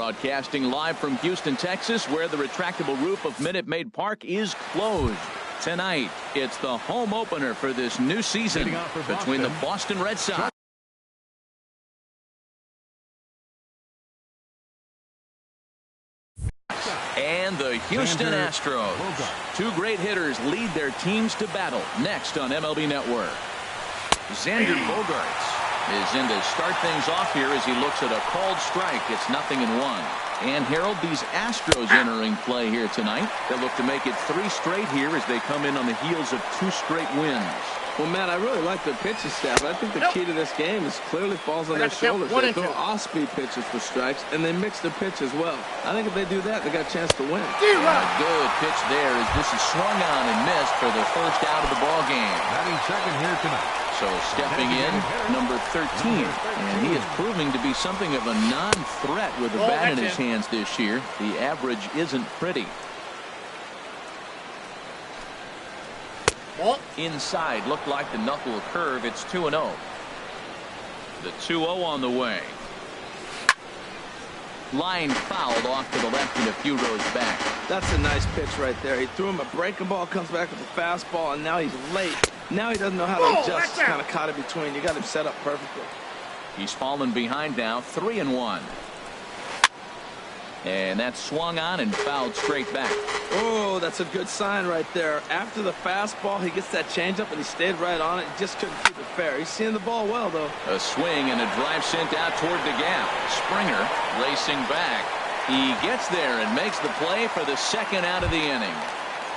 Broadcasting live from Houston, Texas, where the retractable roof of Minute Maid Park is closed. Tonight, it's the home opener for this new season between the Boston Red Sox and the Houston Astros. Two great hitters lead their teams to battle next on MLB Network. Xander Bogaerts is in to start things off here as he looks at a called strike. It's 0-1. And Harold, these Astros entering play here tonight. They'll look to make it 3 straight here as they come in on the heels of 2 straight wins. Well, Matt, I really like their pitching staff. I think the key to this game is clearly falls on their shoulders. They throw off-speed pitches for strikes, and they mix their pitch as well. I think if they do that, they got a chance to win. Good pitch there as this is swung on and missed for the first out of the ball game. Batting second here tonight. So stepping in, number 13, and he is proving to be something of a non-threat with a bat in his hands this year. The average isn't pretty. Inside, looked like the knuckle curve. It's 2-0. The 2-0 on the way. Line fouled off to the left and a few rows back. That's a nice pitch right there. He threw him a breaking ball, comes back with a fastball, and now he's late. Now he doesn't know how to adjust. He's kind of caught in between. You got him set up perfectly. He's fallen behind now, 3-1. And that's swung on and fouled straight back. Oh, that's a good sign right there. After the fastball, he gets that changeup, and he stayed right on it. He just couldn't keep it fair. He's seeing the ball well, though. A swing and a drive sent out toward the gap. Springer racing back. He gets there and makes the play for the second out of the inning.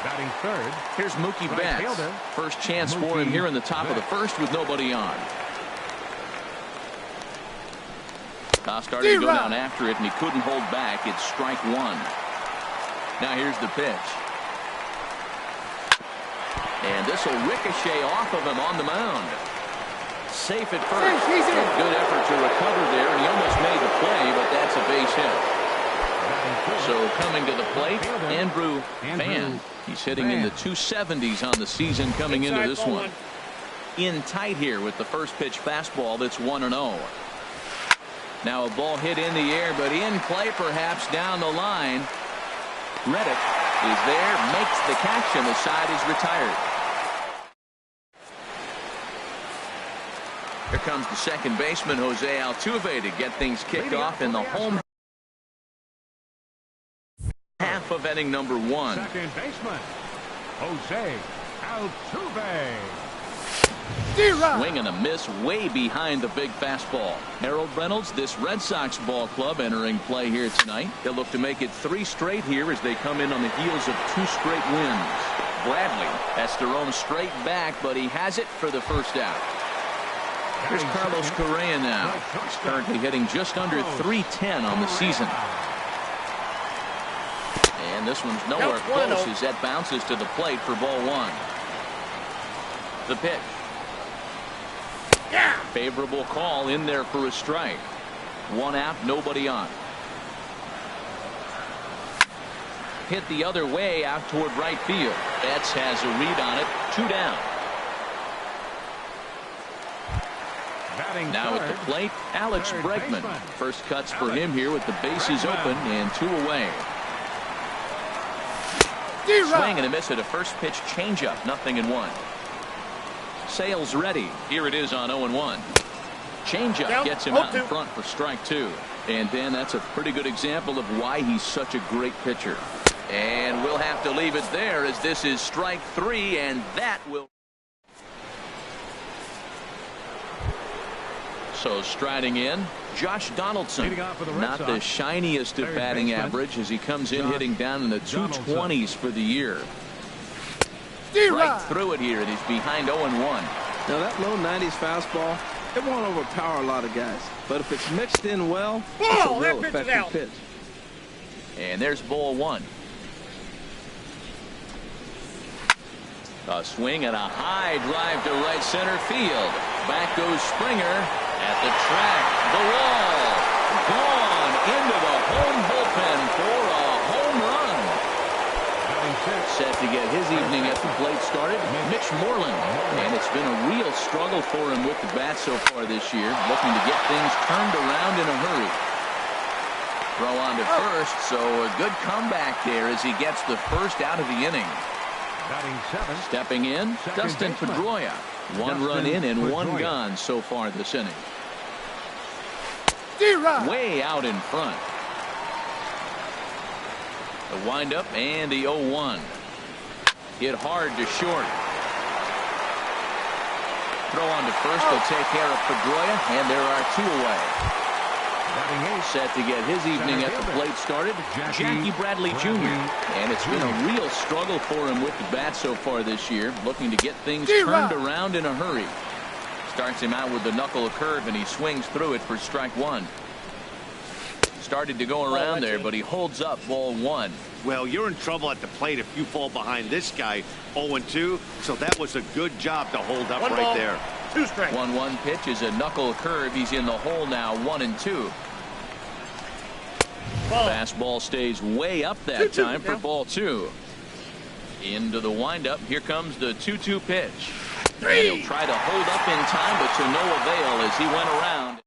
Batting third. Here's Mookie Betts. First chance for him here in the top of the first with nobody on. Starting to go down after it, and he couldn't hold back. It's strike 1. Now here's the pitch. And this will ricochet off of him on the mound. Safe at first. Good effort to recover there, and he almost made the play, but that's a base hit. So coming to the plate, Andrew Van. He's hitting in the 270s on the season coming into this one. In tight here with the first pitch fastball that's 1-0. Now a ball hit in the air, but in play perhaps down the line. Reddick is there, makes the catch, and the side is retired. Here comes the second baseman, Jose Altuve, to get things kicked off in the home half of inning number 1. Second baseman, Jose Altuve. Swing and a miss way behind the big fastball. Harold Reynolds, this Red Sox ball club entering play here tonight. They'll look to make it 3 straight here as they come in on the heels of 2 straight wins. Bradley has to roam straight back, but he has it for the first out. Here's Carlos Correa now. He's currently hitting just under .310 on the season. And this one's nowhere close as that bounces to the plate for ball 1. The pitch. Favorable call in there for a strike. 1 out, nobody on. Hit the other way out toward right field. Betts has a read on it. 2 down. Now at the plate, Alex Bregman. First cuts for him here with the bases open and 2 away. Swing and a miss at a first pitch changeup. 0-1. Sales ready. Here it is on 0-1. Changeup gets him out in front for strike 2. And Dan, that's a pretty good example of why he's such a great pitcher. And we'll have to leave it there as this is strike 3, and that will. So striding in, Josh Donaldson. Not the shiniest of batting average as he comes in hitting down in the 220s for the year. Right through it here. He's behind 0-1. Now that low 90s fastball, it won't overpower a lot of guys. But if it's mixed in well, it's a real effective pitch. And there's ball 1. A swing and a high drive to right center field. Back goes Springer at the track. The wall. Gone into the home bullpen for a home run. Set to get his evening at the plate started, Mitch Moreland. And it's been a real struggle for him with the bat so far this year, looking to get things turned around in a hurry. Throw on to first, so a good comeback there as he gets the first out of the inning. Batting seventh. Stepping in, Dustin Pedroia. One run in and one gone so far this inning. Way out in front. The windup and the 0-1. Hit hard to short. Throw on to first. They'll take care of Pedroia, and there are two away. Set to get his evening at the plate started, Jackie Bradley Jr. And it's been a real struggle for him with the bat so far this year, looking to get things turned around in a hurry. Starts him out with the knuckle curve, and he swings through it for strike one. Started to go around there, but he holds up ball one. Well, you're in trouble at the plate if you fall behind this guy 0-2, so that was a good job to hold up right there. 2 strikes. 1-1 pitch is a knuckle curve. He's in the hole now, 1-2. Fastball stays way up that time for ball 2. Into the windup. Here comes the 2-2 pitch. And he'll try to hold up in time, but to no avail as he went around.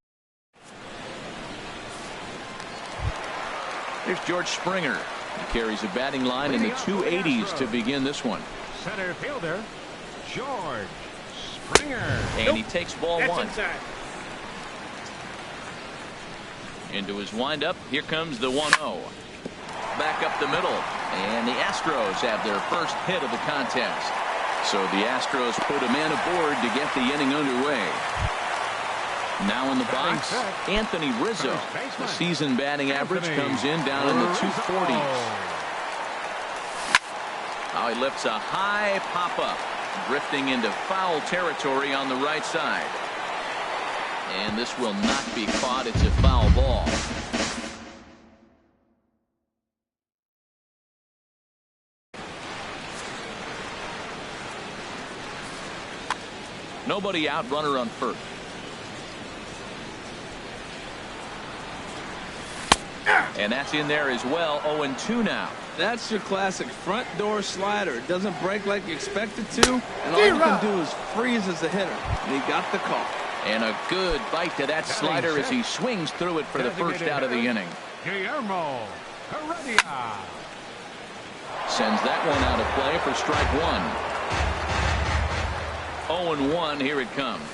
There's George Springer. He carries a batting line in the 280s to begin this one. Center fielder, George Springer. And he takes ball one. Inside. Into his windup. Here comes the 1-0. Back up the middle. And the Astros have their first hit of the contest. So the Astros put a man aboard to get the inning underway. Now in the box, Anthony Rizzo. The season batting average comes in down in the 240s. Now he lifts a high pop-up, drifting into foul territory on the right side. And this will not be caught. It's a foul ball. Nobody out, runner on first. And that's in there as well. 0-2 now. That's your classic front door slider. It doesn't break like you expect it to, and all you can do is freeze as a hitter. And he got the call. And a good bite to that slider as he swings through it for the first out of the inning. Guillermo Heredia sends that one out of play for strike one. 0-1. Here it comes.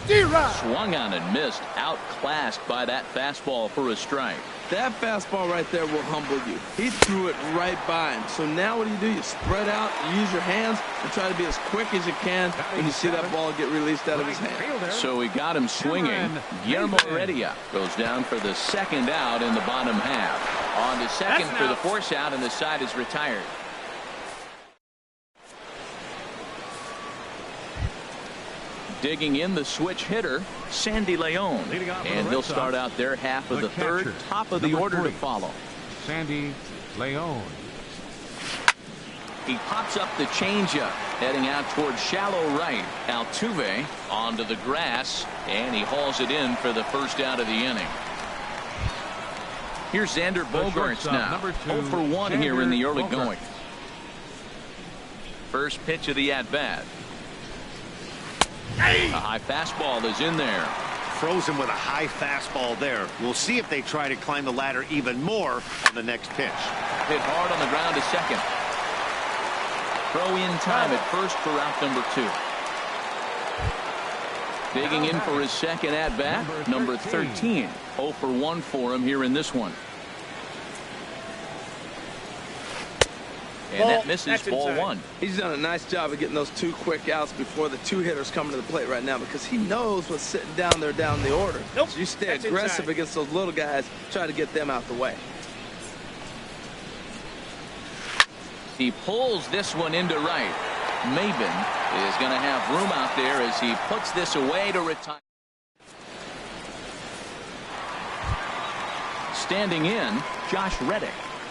Swung on and missed. Outclassed by that fastball for a strike. That fastball right there will humble you. He threw it right by him. So now what do? You spread out, you use your hands, and try to be as quick as you can when you see that ball get released out of his hand. So he got him swinging. Guillermo Heredia goes down for the second out in the bottom half. On to second for the force out, and the side is retired. Digging in the switch hitter, Sandy Leon. And he'll start out their half of the third, top of the order to follow. Sandy Leon. He pops up the changeup, heading out towards shallow right. Altuve onto the grass, and he hauls it in for the first out of the inning. Here's Xander Bogaerts now. 0 for 1 here in the early going. First pitch of the at-bat. A high fastball is in there. Throws him with a high fastball there. We'll see if they try to climb the ladder even more on the next pitch. Hit hard on the ground to second. Throw in time at first for out number 2. Digging in for his second at bat, number 13. 0 for 1 for him here in this one. And that misses ball one. He's done a nice job of getting those 2 quick outs before the 2 hitters coming to the plate right now, because he knows what's sitting down there down the order. So you stay aggressive against those little guys, try to get them out the way. He pulls this one into right. Maben is going to have room out there as he puts this away to retire. Standing in, Josh Reddick.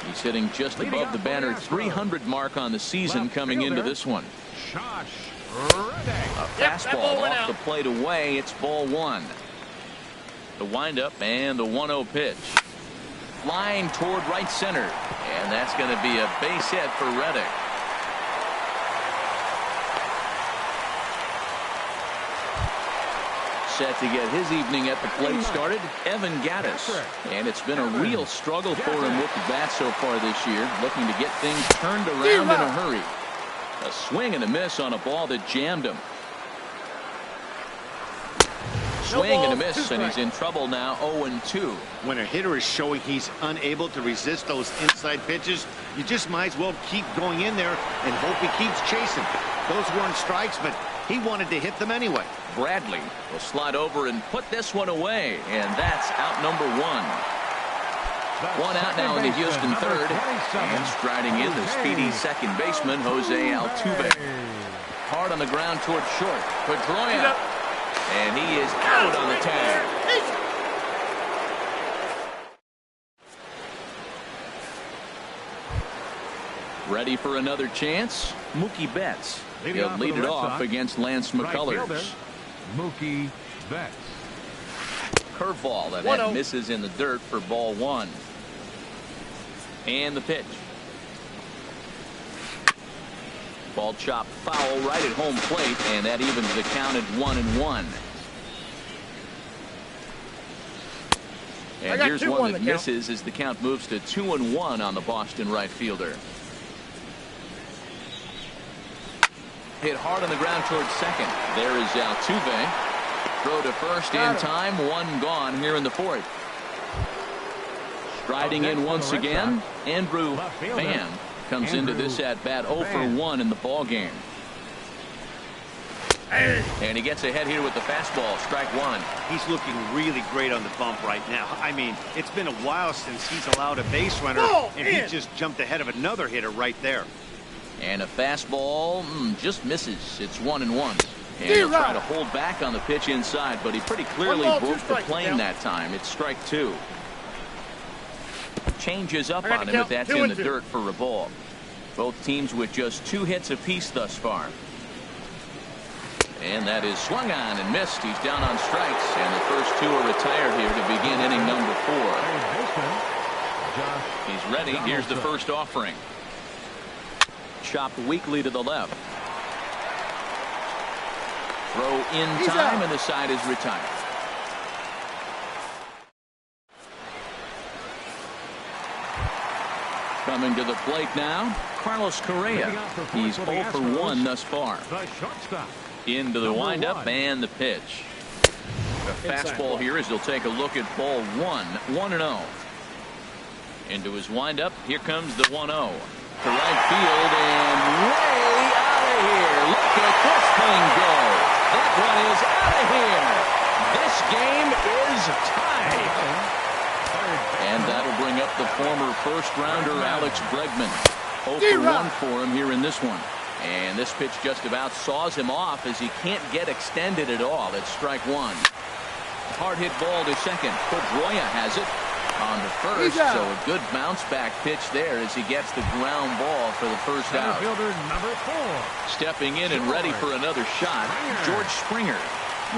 He's hitting just above the banner 300 mark on the season coming into this one. Josh Reddick. A fastball off the plate away. It's ball one. The windup and the 1-0 pitch. Line toward right center. And that's going to be a base hit for Reddick. set to get his evening at the plate started, Evan Gaddis. And it's been a real struggle for him with the bat so far this year, looking to get things turned around in a hurry. A swing and a miss on a ball that jammed him. Swing and a miss, and he's in trouble now, 0-2. When a hitter is showing he's unable to resist those inside pitches, you just might as well keep going in there and hope he keeps chasing. Those weren't strikes, but he wanted to hit them anyway. Bradley will slide over and put this one away, and that's out number one. One out now in the Houston third, and striding in the speedy second baseman, Jose Altuve. Hard on the ground towards short. Pedroia, and he is out on the tag. Ready for another chance? Mookie Betts. He'll lead it off against Lance McCullers. Mookie Betts. Curveball that misses in the dirt for ball one. And the pitch. Ball chopped foul right at home plate, and that evens the count at 1-1. And here's one that misses as the count moves to 2-1 on the Boston right fielder. Hit hard on the ground towards second. There is Altuve. Throw to first in time. One gone here in the fourth. Striding in once again, Andrew Pham comes into this at bat 0 for 1 in the ball game. And he gets ahead here with the fastball. Strike one. He's looking really great on the bump right now. I mean, it's been a while since he's allowed a base runner, and he just jumped ahead of another hitter right there. And a fastball just misses. It's 1-1. And he'll try to hold back on the pitch inside, but he pretty clearly broke the plane that time. It's strike two. Changes up on him if that's in the dirt for a ball. Both teams with just 2 hits apiece thus far. And that is swung on and missed. He's down on strikes, and the first 2 are retired here to begin inning number 4. He's ready. Here's the first offering. Chopped weakly to the left. Throw in time, and the side is retired. Coming to the plate now, Carlos Correa. He's 0 for 1 thus far. Into the windup and the pitch. A fastball here as he'll take a look at ball 1. 1-0. Into his windup. Here comes the 1-0. To right field and way out of here. Look at this thing go. That one is out of here. This game is tied. And that'll bring up the former first-rounder Alex Bregman. 0 for 1 for him here in this one. And this pitch just about saws him off as he can't get extended at all. It's strike one. Hard hit ball to second. Pedroia has it on the first. So a good bounce back pitch there as he gets the ground ball for the first out. Fielder number 4. Stepping in and ready for another shot, George Springer.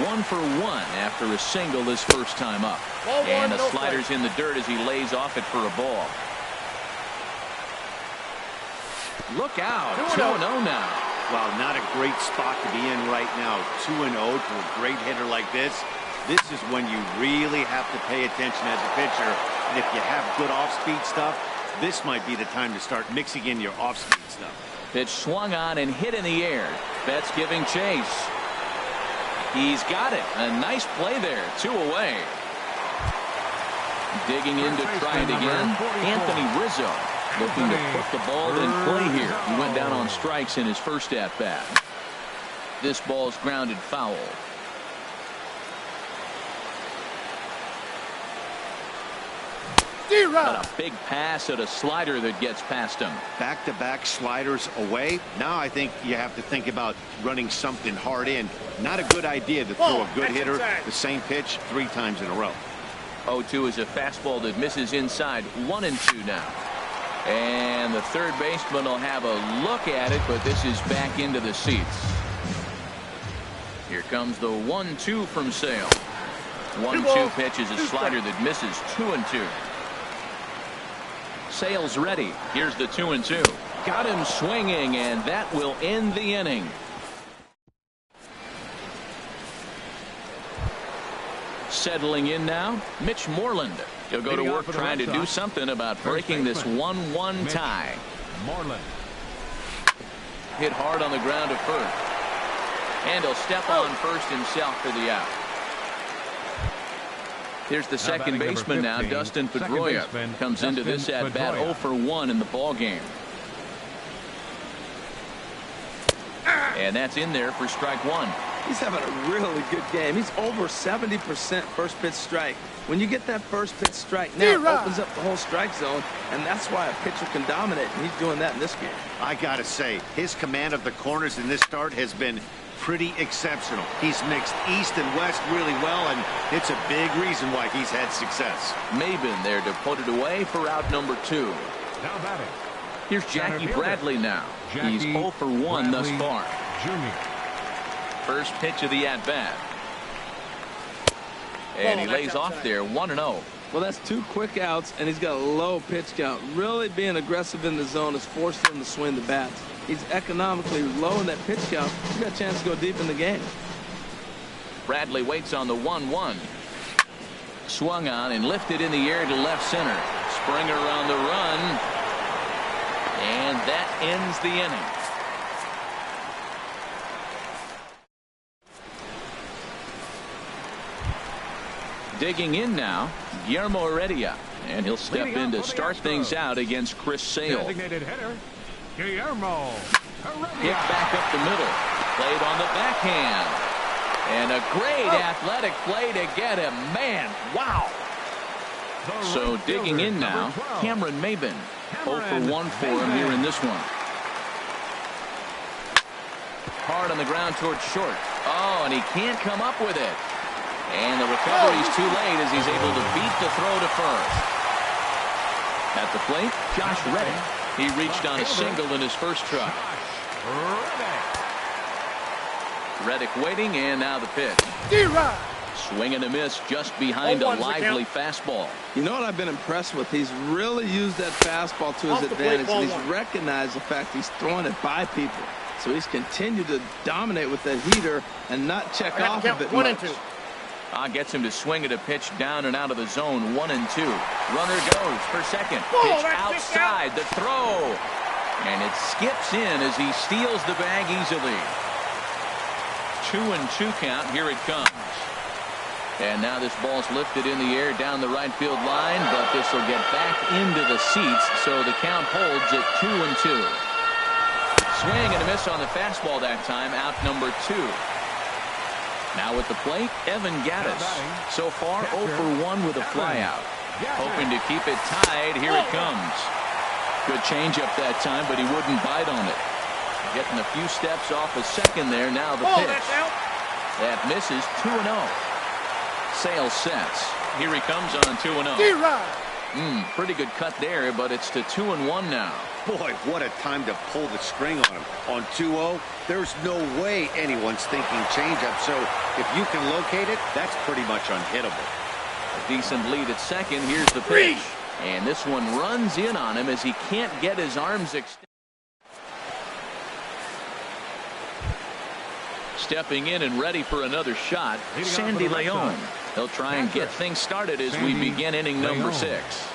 1 for 1 after a single his first time up. And the slider's in the dirt as he lays off it for a ball. Look out. 2-0 now. Wow, not a great spot to be in right now. 2-0 to a great hitter like this. This is when you really have to pay attention as a pitcher. And if you have good off-speed stuff, this might be the time to start mixing in your off-speed stuff. Pitch swung on and hit in the air. Betts giving chase. He's got it. A nice play there. 2 away. Digging in to try it again. Anthony Rizzo looking to put the ball in play here. He went down on strikes in his first at-bat. This ball's grounded foul. But a big pass at a slider that gets past him. Back-to-back sliders away. Now I think you have to think about running something hard in. Not a good idea to throw a good hitter the same pitch 3 times in a row. 0-2 is a fastball that misses inside. 1-2 now. And the third baseman will have a look at it, but this is back into the seats. Here comes the 1-2 from Sale. 1-2 pitch is a slider that misses. 2-2. Sale's ready. Here's the 2-2. Got him swinging, and that will end the inning. Settling in now, Mitch Moreland. He'll go to work trying to do something about breaking this 1-1 tie. Moreland. Hit hard on the ground to first. And he'll step on first himself for the out. Here's the second baseman now, Dustin Pedroia. Comes into this at-bat 0 for 1 in the ball game. And that's in there for strike one. He's having a really good game. He's over 70% first pitch strike. When you get that first pitch strike, now it opens up the whole strike zone, and that's why a pitcher can dominate, and he's doing that in this game. I gotta say, his command of the corners in this start has been pretty exceptional. He's mixed east and west really well, and it's a big reason why he's had success. Maben there to put it away for out number 2. Now batting. Here's Jackie Bradley now. He's 0 for 1 thus far. Jr. First pitch of the at-bat. And he lays off there, 1-0. Well, that's 2 quick outs, and he's got a low pitch count. Really being aggressive in the zone has forced him to swing the bats. He's economically low in that pitch count. He's got a chance to go deep in the game. Bradley waits on the 1-1. Swung on and lifted in the air to left center. Springer on the run. And that ends the inning. Digging in now, Guillermo Heredia, and he'll step in to start things out against Chris Sale. Designated hitter, Guillermo Heredia. Hit back up the middle, played on the backhand, and a great athletic play to get him. Man, wow! So digging in now, Cameron Maben, 0 for 1 for him here in this one. Hard on the ground towards short. Oh, and he can't come up with it. And the recovery's too late as he's able to beat the throw to first. At the plate, Josh Reddick. He reached on a single in his first try. Reddick waiting, and now the pitch. Swing and a miss just behind a lively fastball. You know what I've been impressed with? He's really used that fastball to his advantage, and he's recognized the fact he's throwing it by people. So he's continued to dominate with that heater and not check off a bit much. Gets him to swing at a pitch down and out of the zone. 1-2. Runner goes for second. Pitch outside. The throw. And it skips in as he steals the bag easily. 2-2 count. Here it comes. And now this ball's lifted in the air down the right field line, but this will get back into the seats, so the count holds at 2-2. Swing and a miss on the fastball that time. Out number 2. Now with the plate, Evan Gattis. So far, 0 for 1 with a flyout. Hoping to keep it tied. Here it comes. Good changeup that time, but he wouldn't bite on it. Getting a few steps off a second there. Now the pitch. That misses. 2-0. Sale sets. Here he comes on 2-0. Pretty good cut there, but it's to 2-1 now. Boy, what a time to pull the string on him. On 2-0, there's no way anyone's thinking changeup. So if you can locate it, that's pretty much unhittable. A decent lead at second. Here's the pitch. And this one runs in on him as he can't get his arms extended. Stepping in and ready for another shot, Sandy Leon. He'll try and get things started as we begin inning number 6.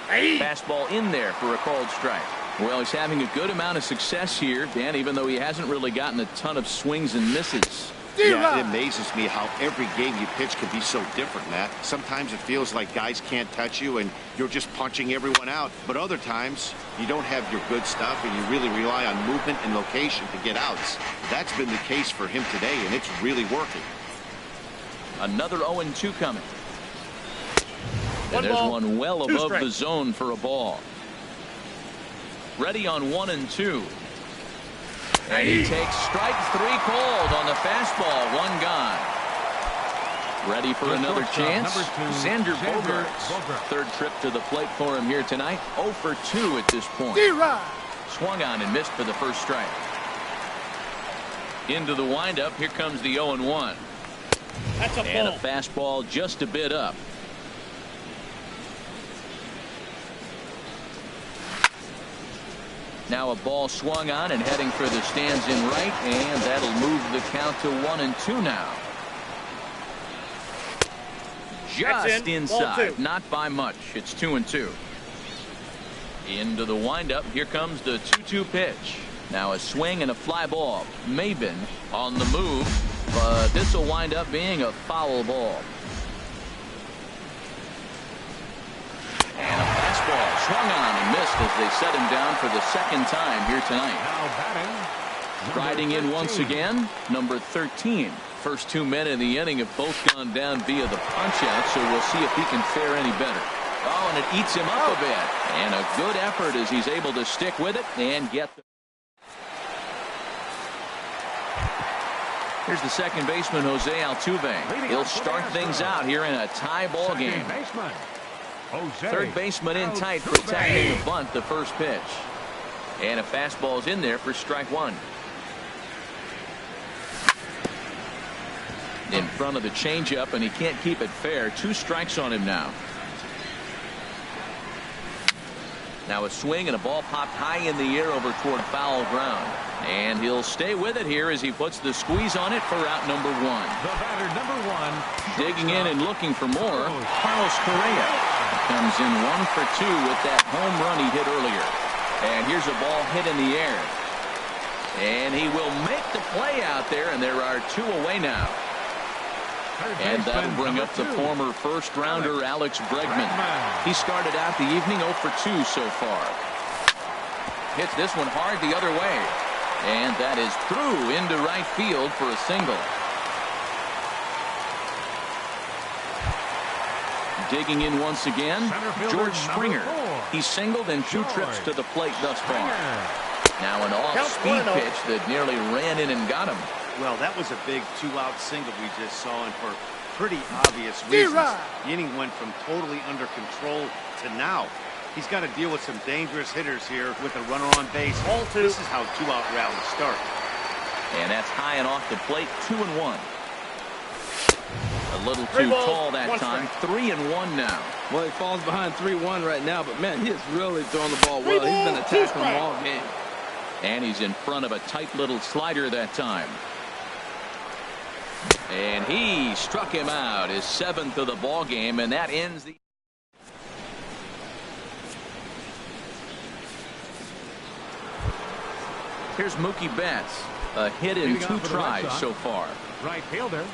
Fastball in there for a called strike. Well, he's having a good amount of success here, Dan, even though he hasn't really gotten a ton of swings and misses. Yeah, it amazes me how every game you pitch can be so different, Matt. Sometimes it feels like guys can't touch you and you're just punching everyone out. But other times, you don't have your good stuff and you really rely on movement and location to get outs. That's been the case for him today, and it's really working. Another 0-2 coming. And there's one well above the zone for a ball. Ready on 1-2. And he takes strike 3 called on the fastball. 1 gone. Ready for another chance. Xander Bogaerts. Third trip to the plate for him here tonight. 0 for 2 at this point. Swung on and missed for the first strike. Into the windup. Here comes the 0-1. That's a ball. And a fastball just a bit up. Now a ball swung on and heading for the stands in right, and that'll move the count to 1-2 now. just inside, not by much. It's 2-2. Into the windup. Here comes the 2-2 pitch. Now a swing and a fly ball. Maben on the move, but this will wind up being a foul ball. And a fastball swung on and missed as they set him down for the second time here tonight. Now batting. Striding in once again, number 13. First 2 men in the inning have both gone down via the punch-out, so we'll see if he can fare any better. Oh, and it eats him up a bit. And a good effort as he's able to stick with it and get the... Here's the second baseman, Jose Altuve. He'll start things out here in a tie ball game. Third baseman in tight, protecting the bunt, the first pitch. And a fastball's in there for strike one. In front of the changeup, and he can't keep it fair. 2 strikes on him now. Now a swing and a ball popped high in the air over toward foul ground. And he'll stay with it here as he puts the squeeze on it for out number 1. The batter, number 1. Digging in and looking for more, Carlos Correa comes in 1 for 2 with that home run he hit earlier. And here's a ball hit in the air. And he will make the play out there, and there are 2 away now. And that'll bring up the former first-rounder Alex Bregman. He started out the evening 0 for 2 so far. Hits this one hard the other way. And that is through into right field for a single. Digging in once again, George Springer. He singled in 2 trips to the plate thus far. Now an off-speed pitch that nearly ran in and got him. Well, that was a big 2-out single we just saw, and for pretty obvious reasons. The inning went from totally under control to now. He's got to deal with some dangerous hitters here with a runner on base. This is how 2-out rallies start. And that's high and off the plate, 2-1. A little too tall that time, 3-1 now. Well, he falls behind 3-1 right now, but man, he is really throwing the ball well. He's been attacking them all game. And he's in front of a tight little slider that time. And he struck him out, his 7th of the ball game, and that ends the... Here's Mookie Betts, a hit in 2 tries so far. Right fielder,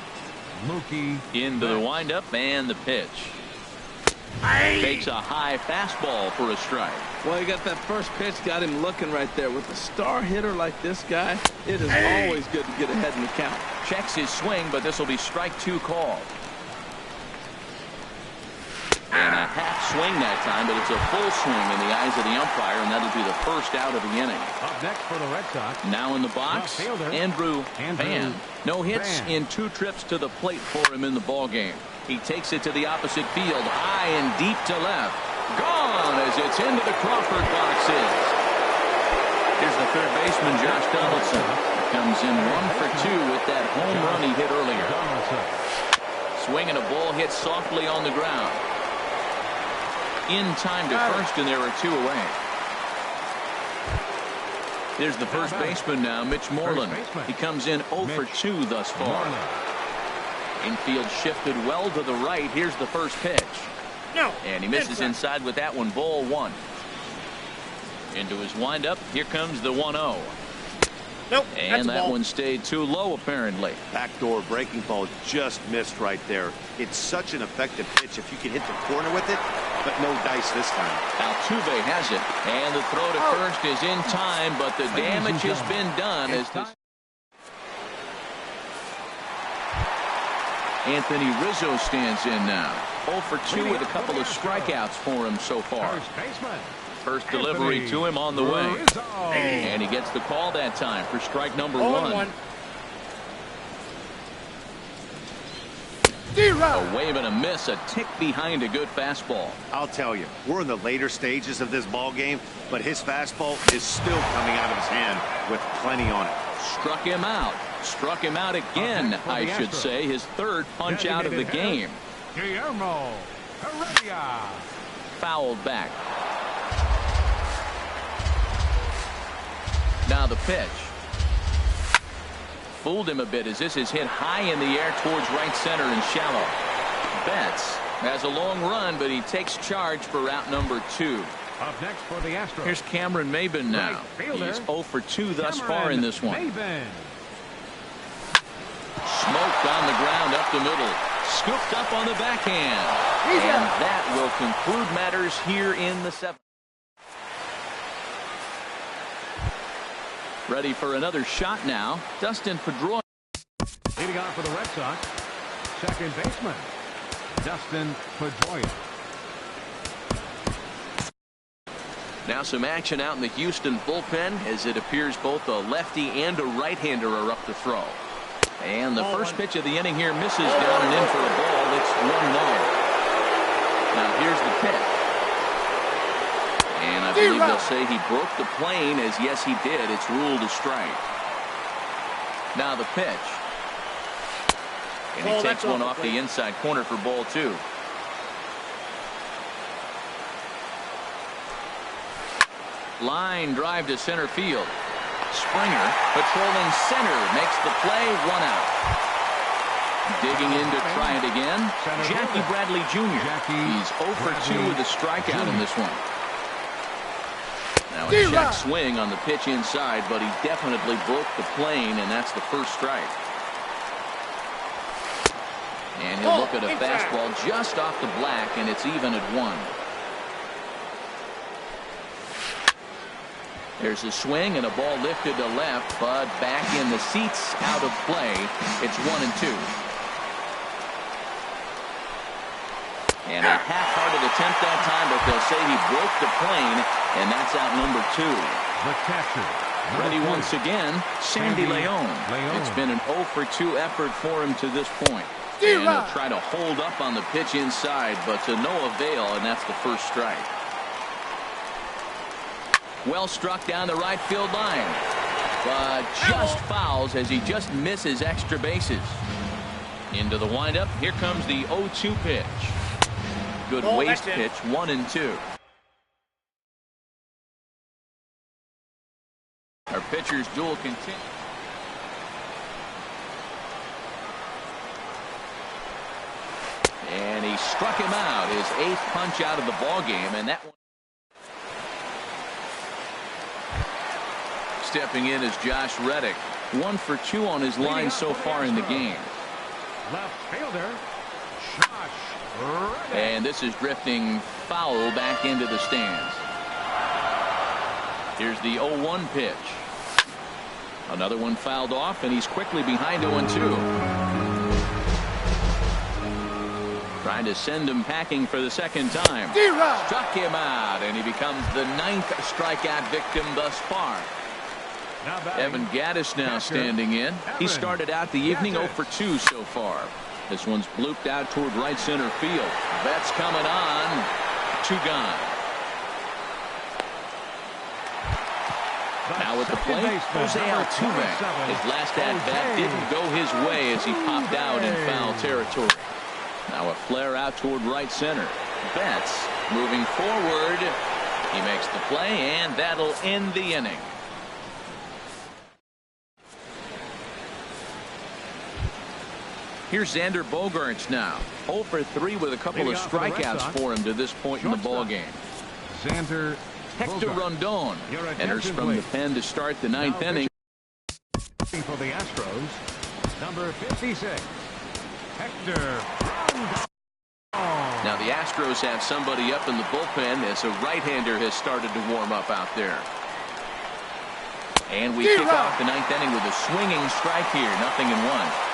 Mookie into the windup and the pitch. Takes a high fastball for a strike. Well, you got that first pitch, got him looking right there. With a star hitter like this guy, it is always good to get ahead in the count. Checks his swing, but this will be strike 2 called. And a half swing that time, but it's a full swing in the eyes of the umpire, and that'll be the first out of the inning. up next for the Red Sox. Now in the box, Andrew Van. No hits in 2 trips to the plate for him in the ball game. He takes it to the opposite field, high and deep to left. Gone as it's into the Crawford boxes. Here's the third baseman, Josh Donaldson. Comes in 1 for 2 with that home run he hit earlier. Swinging a ball hit softly on the ground. In time to first, and there are 2 away. There's the first baseman now, Mitch Moreland. He comes in 0 for 2 thus far. Infield shifted well to the right. Here's the first pitch. And he misses inside with that one, ball 1. Into his windup. Here comes the 1-0. And that one stayed too low, apparently. Backdoor breaking ball just missed right there. It's such an effective pitch if you can hit the corner with it, but no dice this time. Altuve has it, and the throw to first is in time, but the damage has been done. As this Anthony Rizzo stands in now. 0 for 2 with a couple of strikeouts for him so far. First delivery to him on the way. And he gets the call that time for strike number 1. A wave and a miss, a tick behind a good fastball. I'll tell you, we're in the later stages of this ball game, but his fastball is still coming out of his hand with plenty on it. Struck him out. Struck him out again, I should say. His 3rd punch out of the game. Guillermo Heredia. Fouled back. Now the pitch. Fooled him a bit as this is hit high in the air towards right center and shallow. Betts Has a long run, but he takes charge for route number 2. Up next for the Astros. Here's Cameron Maben now. He's 0 for 2 thus far in this one. Maben. Smoked on the ground up the middle. Scooped up on the backhand. And that will conclude matters here in the 7th. Ready for another shot now. Dustin Pedroia. Leading on for the Red Sox, second baseman, Dustin Pedroia. Now some action out in the Houston bullpen as it appears both a lefty and a right-hander are up to throw. And the first pitch of the inning here misses down and in for a ball. It's 1-0. Now here's the pitch. And I believe they'll say he broke the plane, as yes he did. It's ruled a strike. Now the pitch. And he takes one off the inside corner for ball 2. Line drive to center field. Springer patrolling center makes the play. 1 out. Digging in to try it again. Jackie Bradley Jr. He's 0 for 2 with a strikeout in this one. Now a check swing on the pitch inside, but he definitely broke the plane, and that's the first strike. And he'll look at a fastball just off the black, and it's even at 1. There's a swing and a ball lifted to left, but back in the seats, out of play. It's 1-2. And a half-hearted attempt that time, but they'll say he broke the plane, and that's out number 2. The catcher. Ready once again, Sandy Leon. It's been an 0 for 2 effort for him to this point. And he'll try to hold up on the pitch inside, but to no avail, and that's the first strike. Well struck down the right field line, but just fouls as he just misses extra bases. Into the windup. Here comes the 0-2 pitch. Good waste pitch. 1-2. Our pitcher's duel continues. And he struck him out. His 8th punch out of the ball game, and that one. Stepping in is Josh Reddick. 1 for 2 on his line so far in the game. Left fielder, Josh Reddick. And this is drifting foul back into the stands. Here's the 0-1 pitch. Another one fouled off, and he's quickly behind 0-2. Trying to send him packing for the second time. Struck him out, and he becomes the 9th strikeout victim thus far. Evan Gattis now standing in. He started out the evening 0 for 2 so far. This one's blooped out toward right center field. Betts coming on. 2 gone. Now at the plate, Jose Altuve. His last at-bat didn't go his way as he popped out in foul territory. Now a flare out toward right center. Betts moving forward. He makes the play, and that'll end the inning. Here's Xander Bogaerts now. 0 for 3 with a couple of strikeouts for him to this point in the ball game. Xander Hector Rondon enters from the pen to start the 9th inning. For the Astros, number 56, Hector Rondon. Now the Astros have somebody up in the bullpen as a right-hander has started to warm up out there. And we kick off the 9th inning with a swinging strike here. 0-1.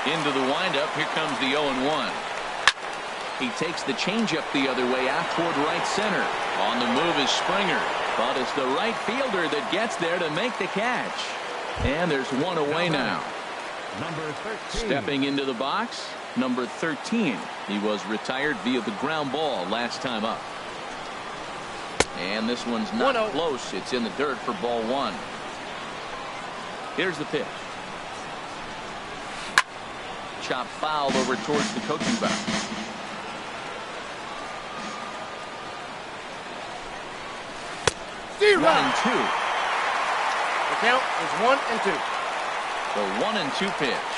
Into the windup. Here comes the 0-1. He takes the changeup the other way out toward right center. On the move is Springer, but it's the right fielder that gets there to make the catch. And there's one away now. Number 13. Stepping into the box, number 13. He was retired via the ground ball last time up. And this one's not close. It's in the dirt for ball 1. Here's the pitch. Chop foul over towards the coaching box. One and two. The count is 1-2. The 1-2 pitch.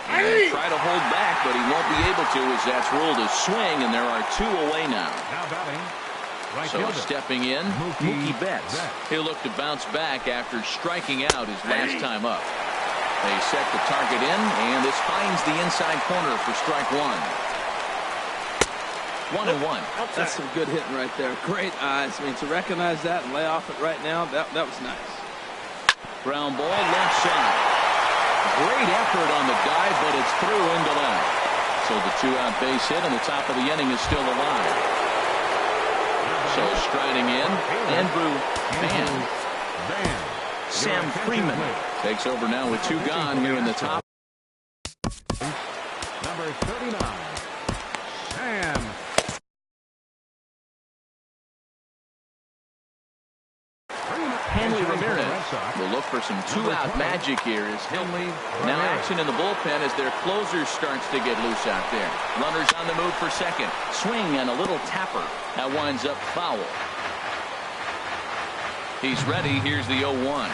And try to hold back, but he won't be able to as that's ruled a swing, and there are 2 away now. Now batting. Right So fielder. stepping in, Mookie Betts. He'll look to bounce back after striking out his last time up. They set the target in, and this finds the inside corner for strike 1. 1-1. That's some good hitting right there. Great eyes. I mean, to recognize that and lay off it right now, that was nice. Ground ball left side. Great effort on the dive, but it's through into left. So the 2-out base hit, and the top of the inning is still alive. So striding in, Andrew Van. Sam Freeman takes over now with 2 gone here in the top. Number 39, Sam. Hanley Ramirez will look for some 2-out magic here as he'll now action in the bullpen as their closer starts to get loose out there. Runners on the move for second. Swing and a little tapper. That winds up foul. He's ready. Here's the 0-1.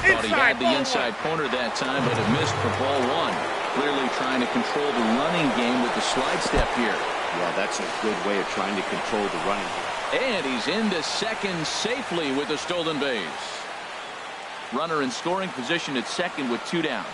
Thought he had the inside corner that time, but it missed for ball 1. Clearly trying to control the running game with the slide step here. Yeah, that's a good way of trying to control the running game. And he's into second safely with a stolen base. Runner in scoring position at second with 2 down.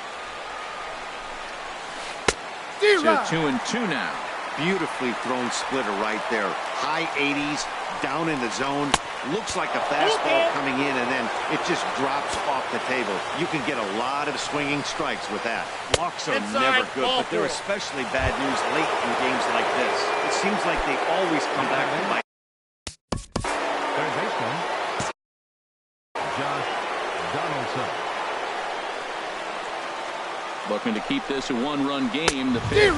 So 2-2 now. Beautifully thrown splitter right there. High 80s, down in the zone. Looks like a fastball coming in, and then it just drops off the table. You can get a lot of swinging strikes with that. Walks are never good, but they're especially bad news late in games like this. It seems like they always come back to bite. Third baseman, Josh Donaldson. Looking to keep this a 1-run game. The pitch.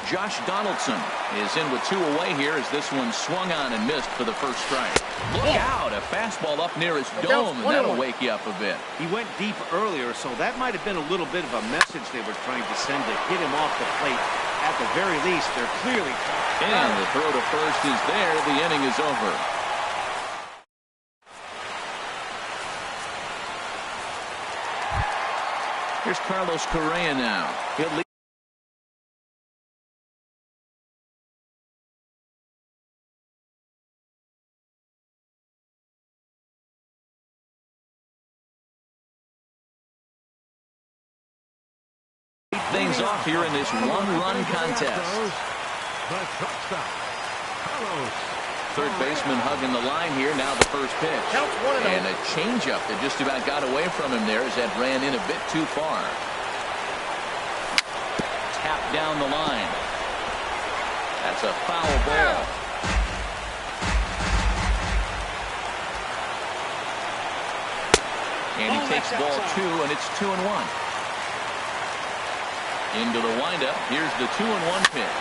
Josh Donaldson is in with 2 away here as this one swung on and missed for the first strike. Look out, a fastball up near his dome, and that'll wake you up a bit. He went deep earlier, so that might have been a little bit of a message they were trying to send to hit him off the plate. At the very least, they're clearly. And the throw to first is there. The inning is over. Here's Carlos Correa now. He'll lead. Things off here in this 1-run contest. Third baseman hugging the line here. Now the first pitch. And a changeup that just about got away from him there as that ran in a bit too far. Tapped down the line. That's a foul ball. And he takes ball 2, and it's 2-1. Into the windup. Here's the 2-1 pitch.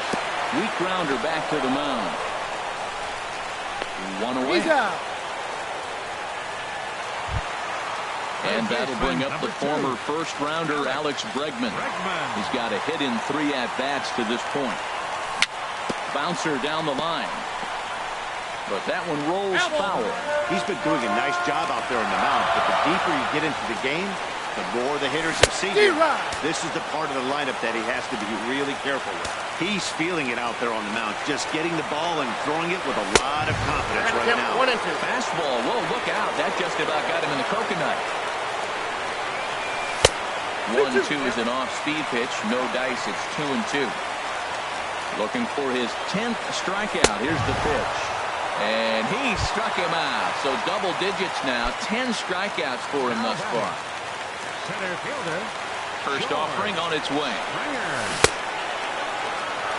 Weak grounder back to the mound. 1 away. And that'll bring up the former first-rounder Alex Bregman. He's got a hit in 3 at-bats to this point. Bouncer down the line. But that one rolls foul. He's been doing a nice job out there on the mound, but the deeper you get into the game, the more the hitters have seen him. This is the part of the lineup that he has to be really careful with. He's feeling it out there on the mound, just getting the ball and throwing it with a lot of confidence right now. 1-2. Fastball. Whoa, look out. That just about got him in the coconut. 1-2 is an off-speed pitch. No dice. It's 2-2. Looking for his 10th strikeout. Here's the pitch. And he struck him out. So double digits now. 10 strikeouts for him thus far. Center fielder. First offering on its way.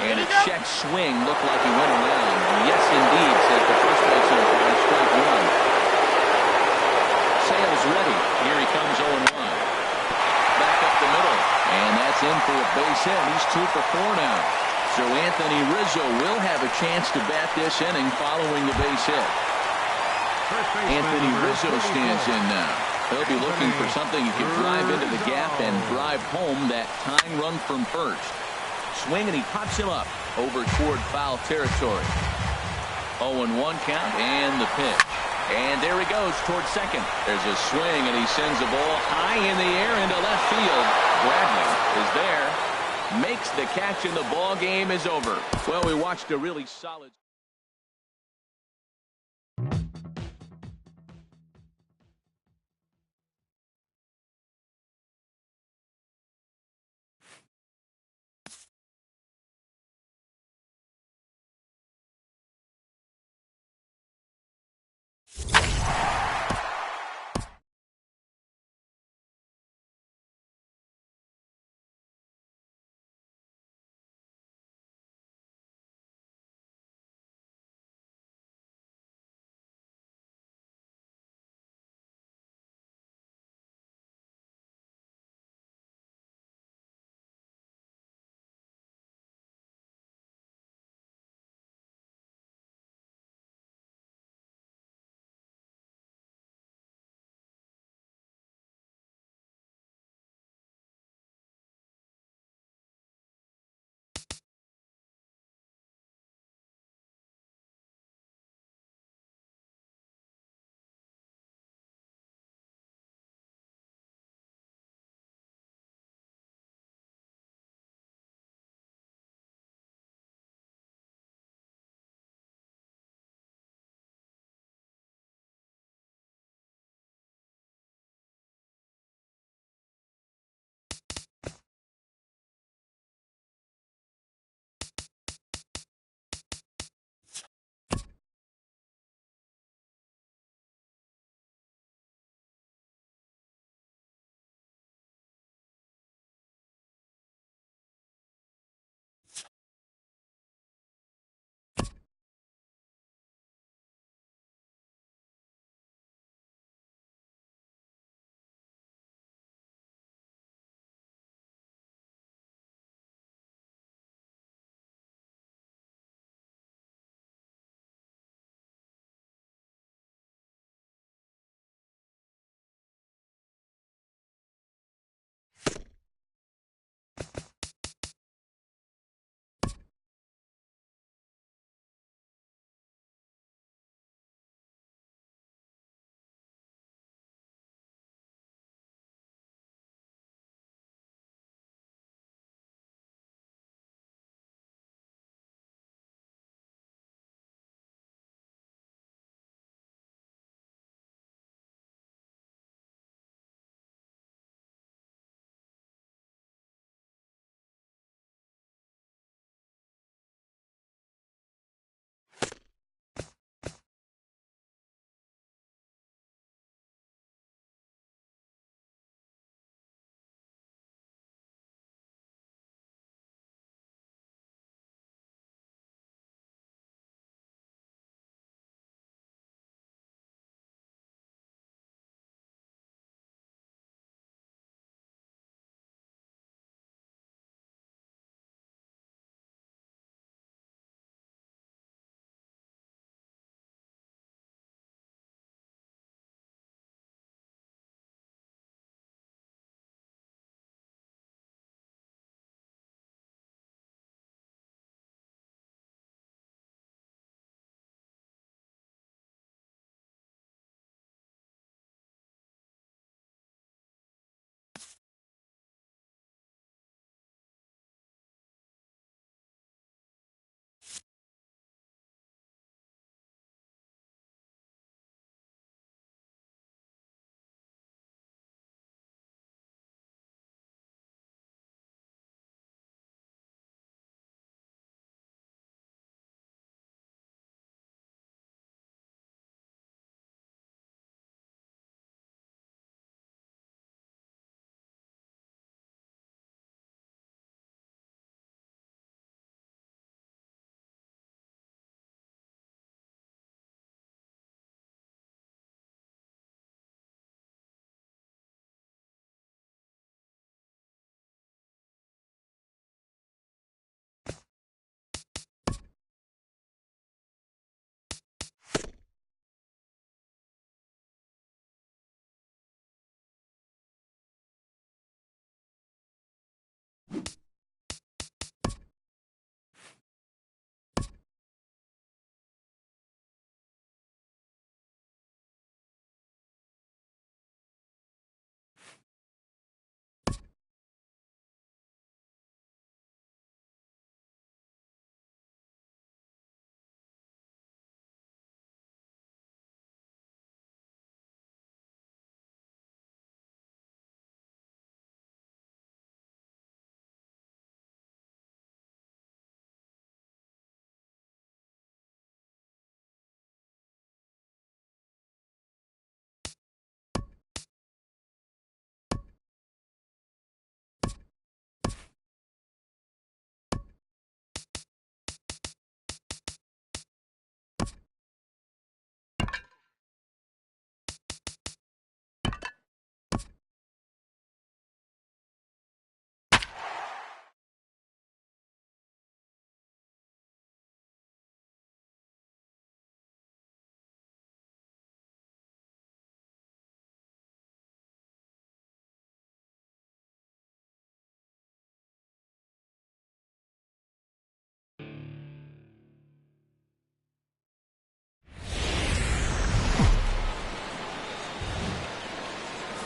And a check swing looked like he went around. Yes, indeed, says the first base umpire. Strike 1. Sale's ready. Here he comes 0-1. Back up the middle. And that's in for a base hit. He's 2 for 4 now. So Anthony Rizzo will have a chance to bat this inning following the base hit. Anthony Rizzo stands in now. He'll be looking for something he can drive into the gap and drive home that tying run from first. Swing, and he pops him up over toward foul territory. 0-1 count, and the pitch. And there he goes toward second. There's a swing, and he sends the ball high in the air into left field. Bradley is there. makes the catch, and the ball game is over. Well, we watched a really solid.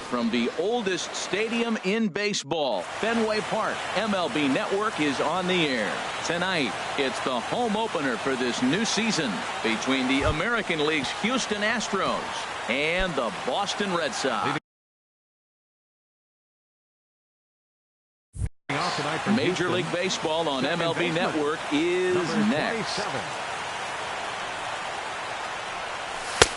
from the oldest stadium in baseball, Fenway Park. MLB Network is on the air. Tonight, it's the home opener for this new season between the American League's Houston Astros and the Boston Red Sox. Major League Baseball on MLB Network is next.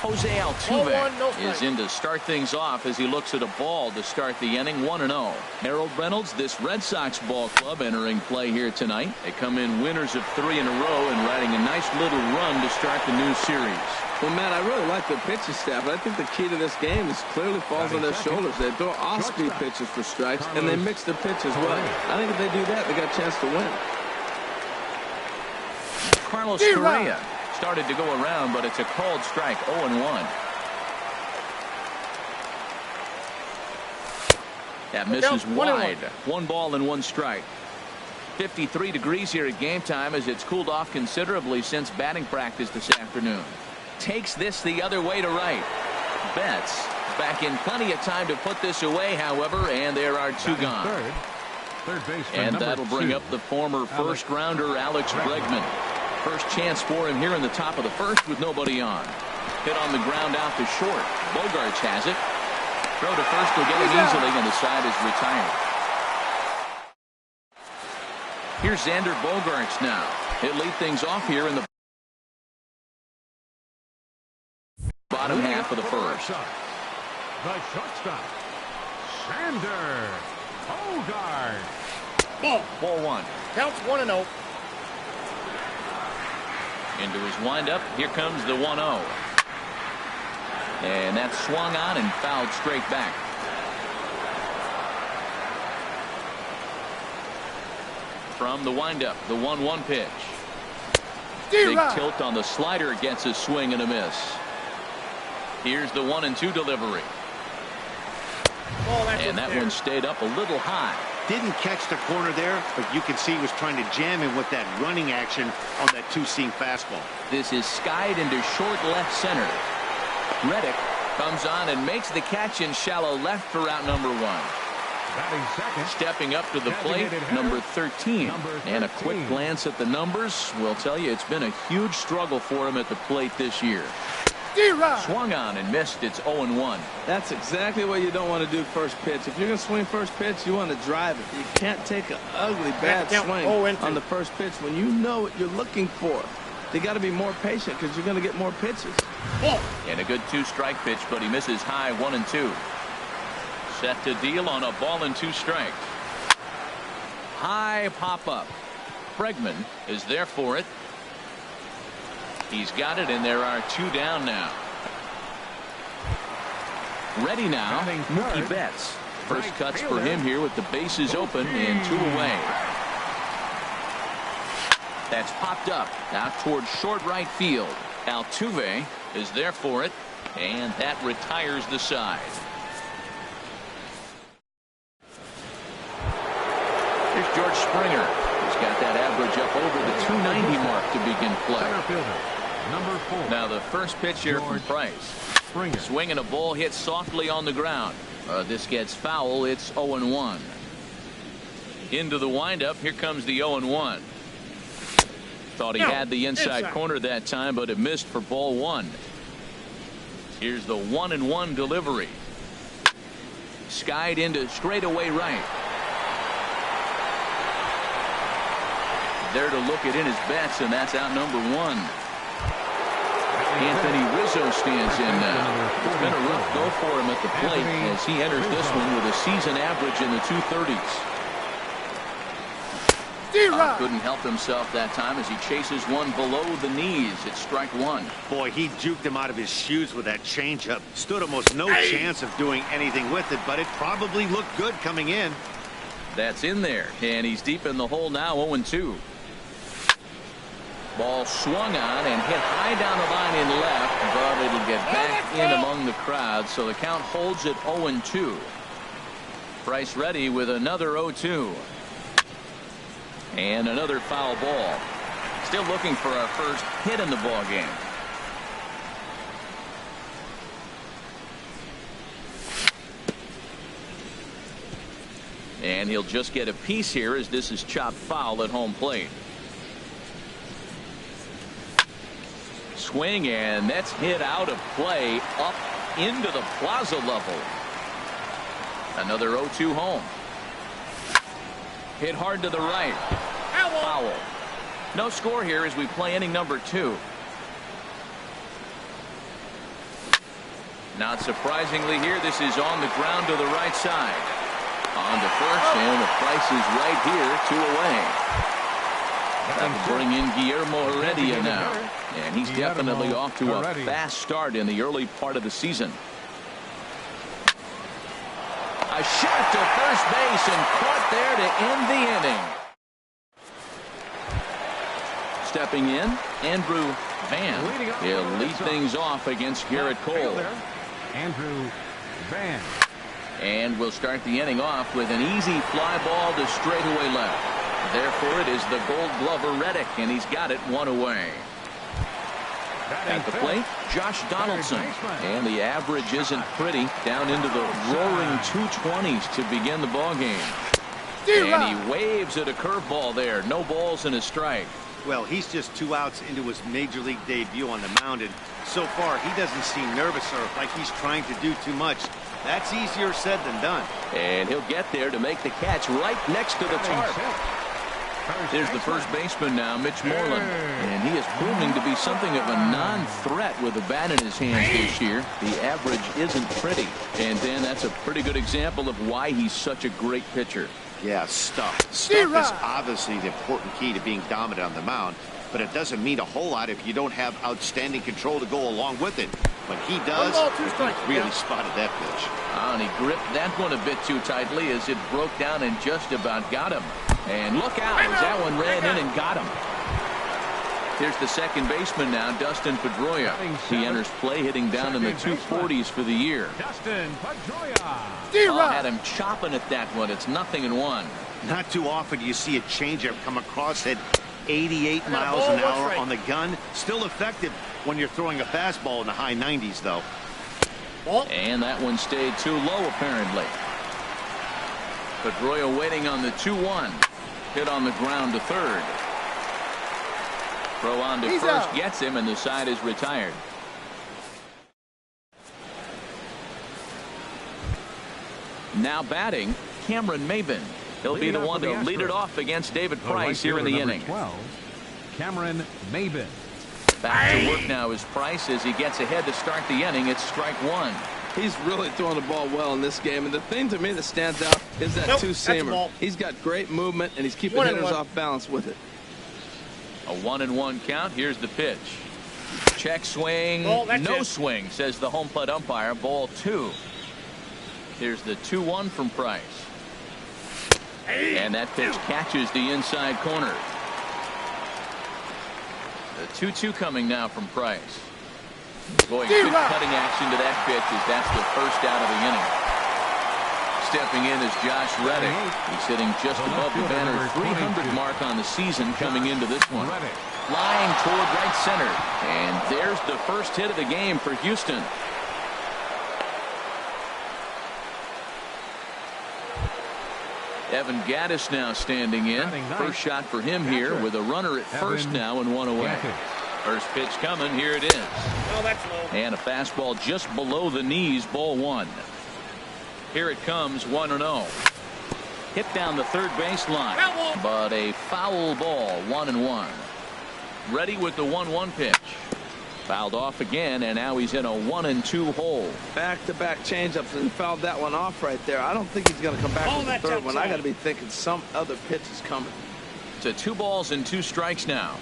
Jose Altuve is in to start things off as he looks at a ball to start the inning. 1-0. Harold Reynolds, this Red Sox ball club, entering play here tonight. They come in winners of 3 in a row and riding a nice little run to start the new series. Well, Matt, I really like their pitching staff, but I think the key to this game is clearly falls on their shoulders. They throw off-speed pitches for strikes, and they mix the pitch as well. I think if they do that, they got a chance to win. Carlos Correa started to go around, but it's a called strike. 0-1. That misses wide. 1 ball and 1 strike. 53 degrees here at game time as it's cooled off considerably since batting practice this afternoon. Takes this the other way to right. Betts back in plenty of time to put this away, however, and there are 2 gone. Third base, and that'll bring up the former first-rounder Alex Bregman. First chance for him here in the top of the first with nobody on. Hit on the ground out to short. Bogarts has it. Throw to first will get it easily, and the side is retired. Here's Xander Bogarts now. He'll lead things off here in the bottom half of the first. The shortstop, Xander Bogaerts. Ball 1. Counts 1-0. Into his windup. Here comes the 1-0. And that's swung on and fouled straight back. From the windup, the 1-1 pitch. Big tilt on the slider, gets a swing and a miss. Here's the 1-2 delivery. And that one stayed up a little high. Didn't catch the corner there, but you can see he was trying to jam him with that running action on that 2-seam fastball. This is skied into short left center. Reddick comes on and makes the catch in shallow left for out number 1. Stepping up to the plate, number 13. And a quick glance at the numbers will tell you it's been a huge struggle for him at the plate this year. Swung on and missed. It's 0-1. That's exactly what you don't want to do first pitch. If you're going to swing first pitch, you want to drive it. You can't take an ugly, bad swing on the first pitch when you know what you're looking for. You got to be more patient because you're going to get more pitches. And a good 2-strike pitch, but he misses high. 1-2. Set to deal on a ball and 2 strikes. High pop up. Bregman is there for it. He's got it, and there are 2 down now. Ready now, Mookie Betts. First cuts for him here with the bases open and 2 away. That's popped up out towards short right field. Altuve is there for it, and that retires the side. Here's George Springer. He's got that average up over the 290 mark to begin play. Number 4. Now the first pitch here from Price. Swinging a ball hit softly on the ground. This gets foul. It's 0-1. Into the windup. Here comes the 0-1. Thought he had the inside corner that time, but it missed for ball 1. Here's the 1-1 delivery. Skied into straightaway right. There to look it in his bets, and that's out number 1. Anthony Rizzo stands in now. It's been a rough go for him at the plate as he enters this one with a season average in the 230s. Couldn't help himself that time as he chases one below the knees. It's strike 1. Boy, he juked him out of his shoes with that changeup. Stood almost no chance of doing anything with it, but it probably looked good coming in. That's in there, and he's deep in the hole now. 0-2. Ball swung on and hit high down the line in left, but it'll get back in among the crowd, so the count holds at 0-2. Price ready with another 0-2. And another foul ball. Still looking for our first hit in the ball game. And he'll just get a piece here as this is chopped foul at home plate. Swing, and that's hit out of play up into the plaza level. Another 0-2 home. Hit hard to the right. Foul. No score here as we play inning number 2. Not surprisingly here, this is on the ground to the right side. On to first, and the Price is right here, 2 away. That will bring in Guillermo Heredia now. And he's definitely off to a fast start in the early part of the season. A shot to first base and caught there to end the inning. Stepping in, Andrew Van. He'll lead things off against Garrett Cole. Andrew Van. And we'll start the inning off with an easy fly ball to straightaway left. Therefore, it is the Gold Glover Reddick, and he's got it 1 away. At the plate, Josh Donaldson. And the average isn't pretty, down into the roaring 220s to begin the ballgame. And he waves at a curveball there. No balls and a strike. Well, he's just 2 outs into his major league debut on the mound, and so far he doesn't seem nervous or like he's trying to do too much. That's easier said than done. And he'll get there to make the catch right next to the tarp. Here's the first baseman now, Mitch Moreland. And he is proving to be something of a non-threat with a bat in his hands this year. The average isn't pretty. And Dan, that's a pretty good example of why he's such a great pitcher. Yeah, stuff. Stuff is obviously the important key to being dominant on the mound, but it doesn't mean a whole lot if you don't have outstanding control to go along with it. When he does, he really spotted that pitch. And he gripped that one a bit too tightly as it broke down and just about got him. And look out as that one ran in and got him. Here's the second baseman now, Dustin Pedroia. He enters play hitting down in the 240s for the year. Dustin Pedroia. Had him chopping at that one. It's 0-1. Not too often you see a changeup come across at 88 miles an hour on the gun. Still effective when you're throwing a fastball in the high 90s, though. And that one stayed too low, apparently. Pedroia waiting on the 2-1. Hit on the ground to third. Throw on to first, gets him, and the side is retired. Now batting, Cameron Maybin. He'll be the one to lead it off against David Price here in the inning. 12, Cameron Maybin. Back to work now is Price as he gets ahead to start the inning. It's strike 1. He's really throwing the ball well in this game, and the thing to me that stands out is that two-seamer. He's got great movement, and he's keeping hitters off balance with it. A 1-1 count. Here's the pitch. Check swing. No swing, says the home plate umpire. Ball 2. Here's the 2-1 from Price. And that pitch catches the inside corner. The 2-2 coming now from Price. Boy, good cutting action to that pitch as that's the first out of the inning. Stepping in is Josh Reddick. He's sitting just above the banner 300 mark on the season coming into this one. Flying toward right center. And there's the first hit of the game for Houston. Evan Gattis now standing in. First shot for him here with a runner at first now and 1 away. First pitch coming. Here it is. Oh, that's low. And a fastball just below the knees. Ball 1. Here it comes. 1-0. Hit down the third baseline. But a foul ball. 1-1. Ready with the 1-1 pitch. Fouled off again, and now he's in a 1-2 hole. Back-to-back changeups, and fouled that one off right there. I don't think he's going to come back with the third one. I got to be thinking some other pitch is coming. To 2 balls and 2 strikes now.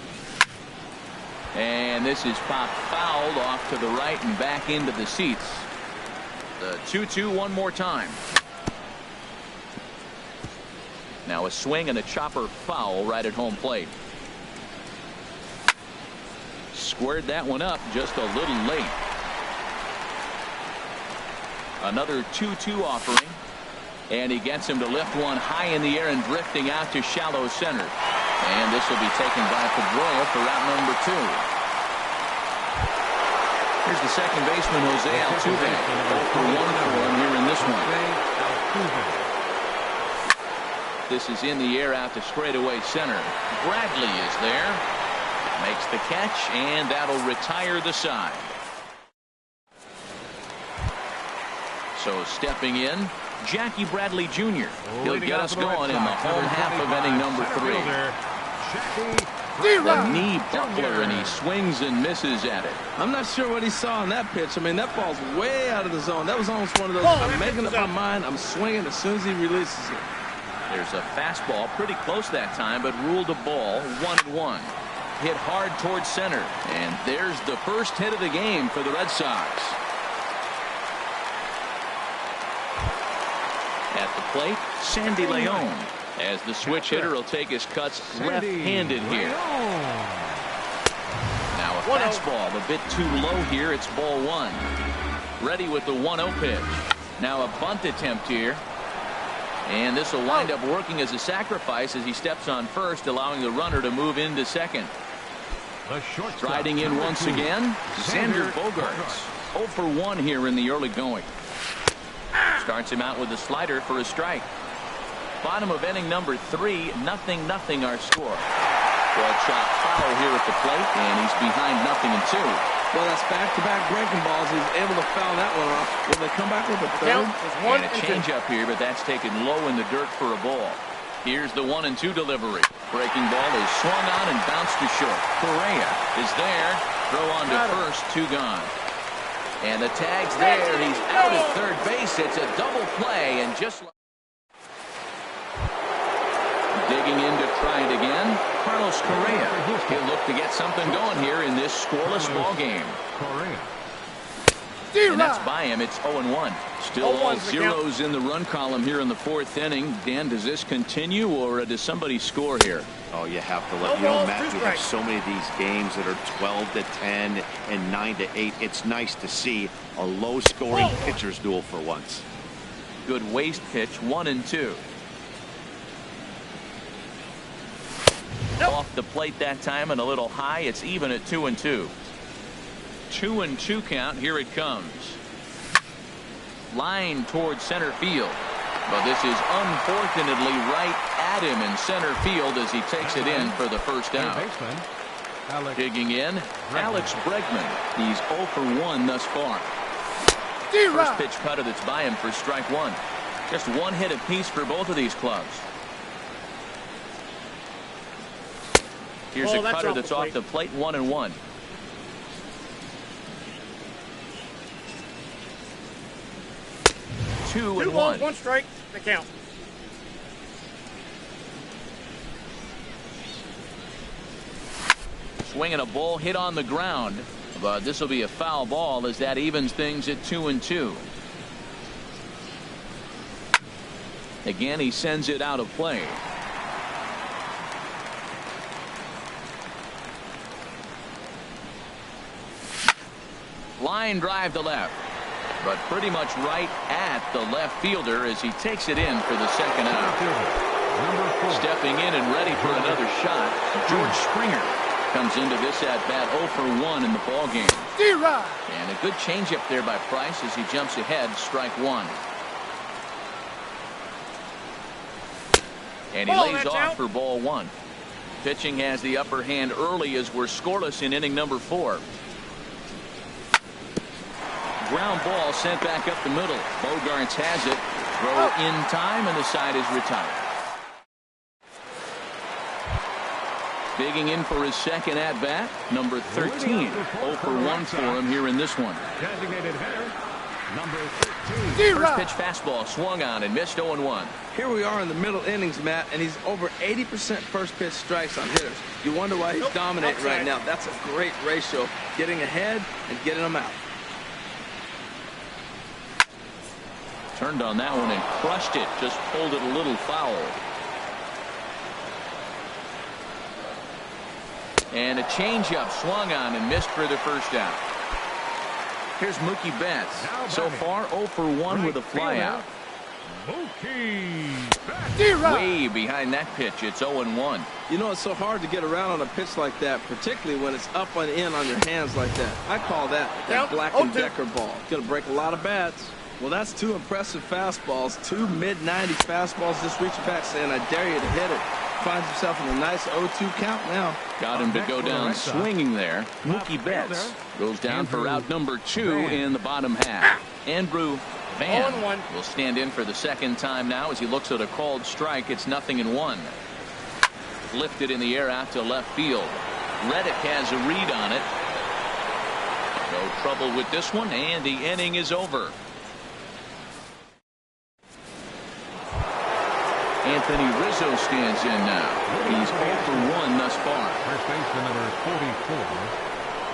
And this is popped fouled off to the right and back into the seats. The 2-2 one more time. Now a swing and a chopper foul right at home plate. Squared that one up just a little late. Another 2-2 offering. And he gets him to lift one high in the air and drifting out to shallow center. And this will be taken by Pedroia for route number 2. Here's the second baseman, Jose Altuve. 0 for 1 for him here in this one. This is in the air out to straightaway center. Bradley is there. Makes the catch, and that'll retire the side. So stepping in, Jackie Bradley Jr. He'll get us going in the home half of inning number 3. The knee buckler, and he swings and misses at it. I'm not sure what he saw in that pitch. I mean, that ball's way out of the zone. That was almost one of those, I'm making up my mind, I'm swinging as soon as he releases it. There's a fastball pretty close that time, but ruled a ball, 1-1. Hit hard towards center, and there's the first hit of the game for the Red Sox. At the plate, Sandy Leon. As the switch hitter will take his cuts left-handed here. Now a fastball a bit too low here. It's ball 1. Ready with the 1-0 pitch. Now a bunt attempt here. And this will wind up working as a sacrifice as he steps on first, allowing the runner to move into second. Striding in once again, Xander Bogaerts. 0 for 1 here in the early going. Starts him out with a slider for a strike. Bottom of inning number 3, 0-0 our score. Well, chop foul here at the plate, and he's behind 0-2. Well, that's back-to-back breaking balls. He's able to foul that one off. Will they come back with a third? And a changeup here, but that's taken low in the dirt for a ball. Here's the 1-2 delivery. Breaking ball is swung on and bounced to short. Correa is there. Throw on to first, 2 gone. And the tag's there. He's out at third base. It's a double play, and just like digging in to try it again, Carlos Correa. He'll look to get something going here in this scoreless ball game. And that's by him. It's 0-1. Still all zeros in the run column here in the 4th inning. Dan, does this continue, or does somebody score here? Oh, you have to let, you know, Matt, we have so many of these games that are 12-10 and 9-8. It's nice to see a low-scoring pitcher's duel for once. Good waist pitch, 1-2. Off the plate that time and a little high. It's even at 2-2. 2-2 count. Here it comes. Line towards center field. But this is unfortunately right at him in center field as he takes it in for the first out. Digging in, Alex Bregman. He's 0 for 1 thus far. First pitch cutter that's by him for strike 1. Just 1 hit apiece for both of these clubs. Here's a cutter that's off the plate, 1-1. Two and 1. 1 strike, the count. Swinging a ball hit on the ground, but this will be a foul ball as that evens things at 2-2. Again, he sends it out of play. Line drive to left, but pretty much right at the left fielder as he takes it in for the second out. Stepping in and ready for another shot, George Springer comes into this at bat 0 for 1 in the ball game. And a good changeup there by Price as he jumps ahead, strike 1. And he lays off for ball 1. Pitching has the upper hand early as we're scoreless in inning number 4. Ground ball sent back up the middle. Bogaerts has it. Throw in time, and the side is retired. Digging in for his second at-bat, number 13. 0 for 1 for him here in this one. Designated hitter, number 13. First pitch fastball swung on and missed 0-1. Here we are in the middle innings, Matt, and he's over 80% first pitch strikes on hitters. You wonder why he's dominating right now. That's a great ratio. Getting ahead and getting them out. Turned on that one and crushed it. Just pulled it a little foul. And a changeup swung on and missed for the first out. Here's Mookie Betts. So far 0 for 1 with a flyout. Way behind that pitch. It's 0-1. You know, it's so hard to get around on a pitch like that, particularly when it's up and in on your hands like that. I call that Black and Decker ball. It's going to break a lot of bats. Well, that's two impressive fastballs. Two mid-90s fastballs just reaching back saying, I dare you to hit it. Finds himself in a nice 0-2 count now. Got him to go down swinging there. Mookie Betts goes down for out number 2 in the bottom half. Andrew Van will stand in for the second time now as he looks at a called strike. It's 0-1. Lifted in the air out to left field. Reddick has a read on it. No trouble with this one, and the inning is over. Anthony Rizzo stands in now. He's 0 for 1 thus far. First baseman number 44,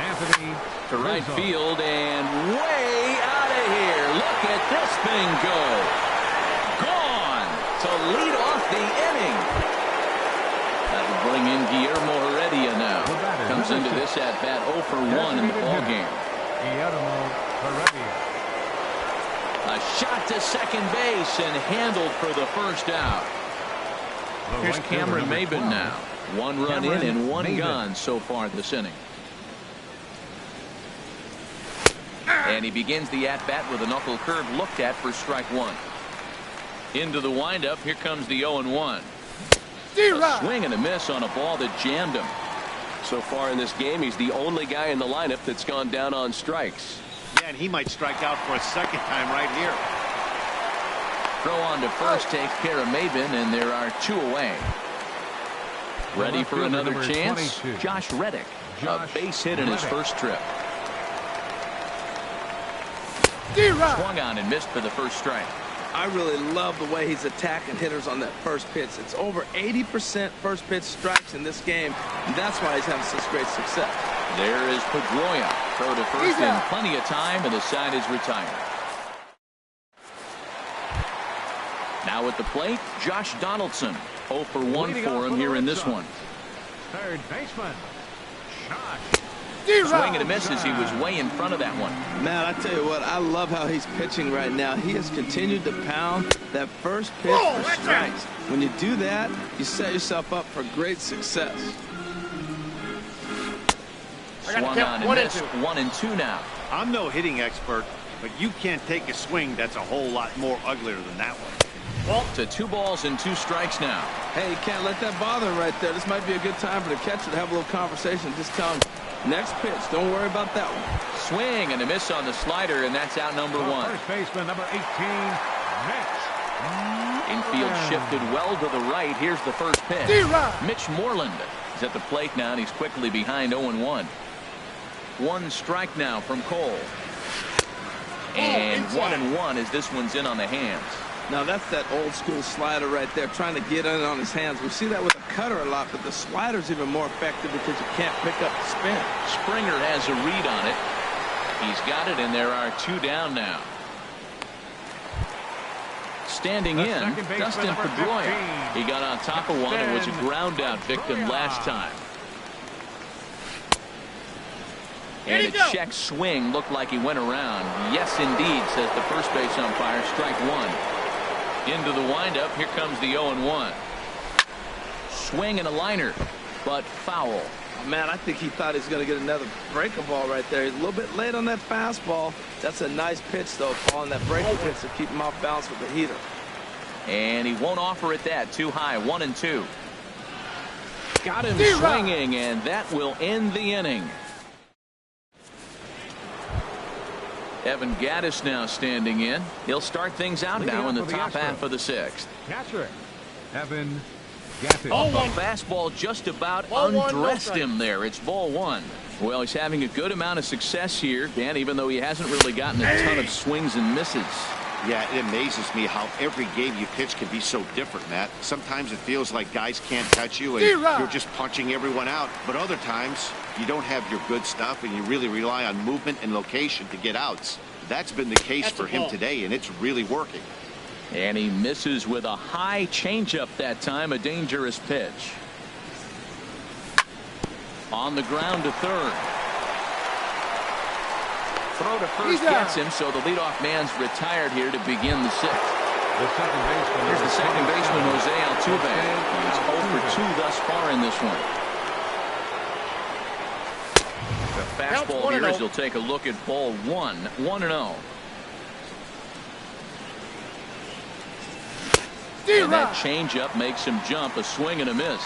Anthony to right field and way out of here. Look at this thing go. Gone to lead off the inning. That will bring in Guillermo Heredia now. Comes into this at bat 0 for 1 in the ballgame. A shot to second base and handled for the first out. Here's Cameron Maybin now. 1 run in and 1 gone so far this inning. And he begins the at-bat with a knuckle curve looked at for strike 1. Into the windup. Here comes the 0-1. A swing and a miss on a ball that jammed him. So far in this game, he's the only guy in the lineup that's gone down on strikes. Yeah, and he might strike out for a second time right here. Throw on to first takes care of Maybin, and there are 2 away. Ready for another chance? 22. Josh Reddick. A base hit in his first trip. Swung on and missed for the first strike. I really love the way he's attacking hitters on that first pitch. It's over 80% first pitch strikes in this game, and that's why he's having such great success. There is Pedroia. Throw to first in plenty of time, and the side is retired. Now at the plate, Josh Donaldson. 0 for 1 for him here in this one. Third baseman, Josh. Swing and a miss as he was way in front of that one. Man, I tell you what, I love how he's pitching right now. He has continued to pound that first pitch for strikes. When you do that, you set yourself up for great success. Swung on and missed. 1-2 now. I'm no hitting expert, but you can't take a swing that's a whole lot more uglier than that one. To 2 balls and 2 strikes now. Hey, you can't let that bother him right there. This might be a good time for the catcher to have a little conversation. Just tell him, next pitch, don't worry about that one. Swing and a miss on the slider, and that's out number 1. First baseman number 18, Mitch. Infield shifted well to the right. Here's the first pitch. Mitch Moreland is at the plate now, and he's quickly behind 0-1. 1 strike now from Cole. And 1-1 as this one's in on the hands. Now that's that old school slider right there, trying to get in on his hands. We see that with a cutter a lot, but the slider's even more effective because you can't pick up the spin. Springer has a read on it. He's got it, and there are 2 down now. Standing in, Dustin Pedroia. He got on top of one and was a ground out victim last time. And a check swing looked like he went around. Yes, indeed, says the first base umpire. Strike 1. Into the windup. Here comes the 0-1. Swing and a liner, but foul. Oh, man, I think he thought he was going to get another breaker ball right there. He's a little bit late on that fastball. That's a nice pitch, though, following that breaker pitch to keep him off balance with the heater. And he won't offer it that. Too high. 1-2. Got him swinging, and that will end the inning. Evan Gattis now standing in. He'll start things out now in the top half of the 6th. Catcher, Evan Gattis. A fastball just about undressed him there. It's ball 1. Well, he's having a good amount of success here, Dan, even though he hasn't really gotten a ton of swings and misses. Yeah, it amazes me how every game you pitch can be so different, Matt. Sometimes it feels like guys can't touch you and you're just punching everyone out. But other times, you don't have your good stuff and you really rely on movement and location to get outs. That's been the case for him today, and it's really working. And he misses with a high changeup that time, a dangerous pitch. On the ground to third. Throw to first gets him, so the leadoff man's retired here to begin the 6th. Here's the second baseman, Jose Altuve. He's 0 for 2 thus far in this one. The fastball here as he'll take a look at ball 1. 1-0. And that changeup makes him jump, a swing and a miss.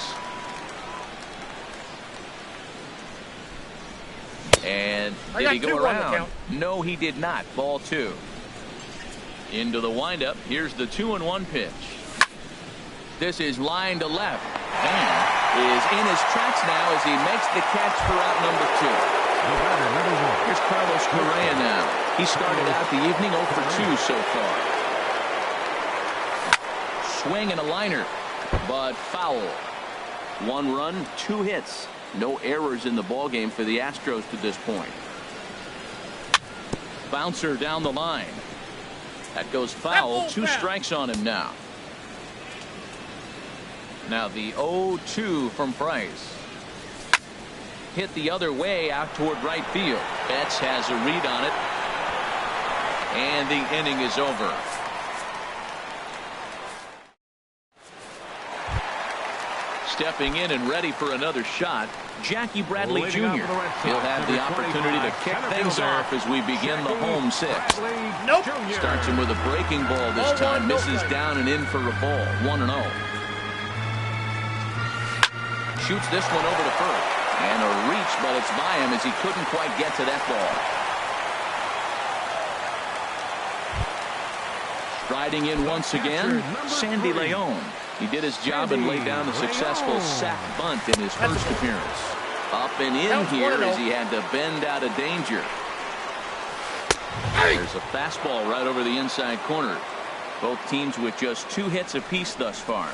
And did he go around? No, he did not. Ball 2. Into the windup. Here's the 2-1 pitch. This is line to left. And is in his tracks now as he makes the catch for out number 2. Here's Carlos Correa now. He started out the evening 0 for 2 so far. Swing and a liner, but foul. 1 run, 2 hits. No errors in the ballgame for the Astros to this point. Bouncer down the line. That goes foul. 2 strikes on him now. Now the 0-2 from Price. Hit the other way out toward right field. Betts has a read on it. And the inning is over. Stepping in and ready for another shot, Jackie Bradley Jr. He'll have the opportunity to kick things off as we begin the home 6. Nope. Starts him with a breaking ball this time. Misses down and in for a ball. 1-0. Shoots this one over to first. And a reach, but it's by him as he couldn't quite get to that ball. Striding in once again, Sandy Leon. He did his job and laid down a successful sac bunt in his first appearance. Up and in here as he had to bend out of danger. There's a fastball right over the inside corner. Both teams with just 2 hits apiece thus far.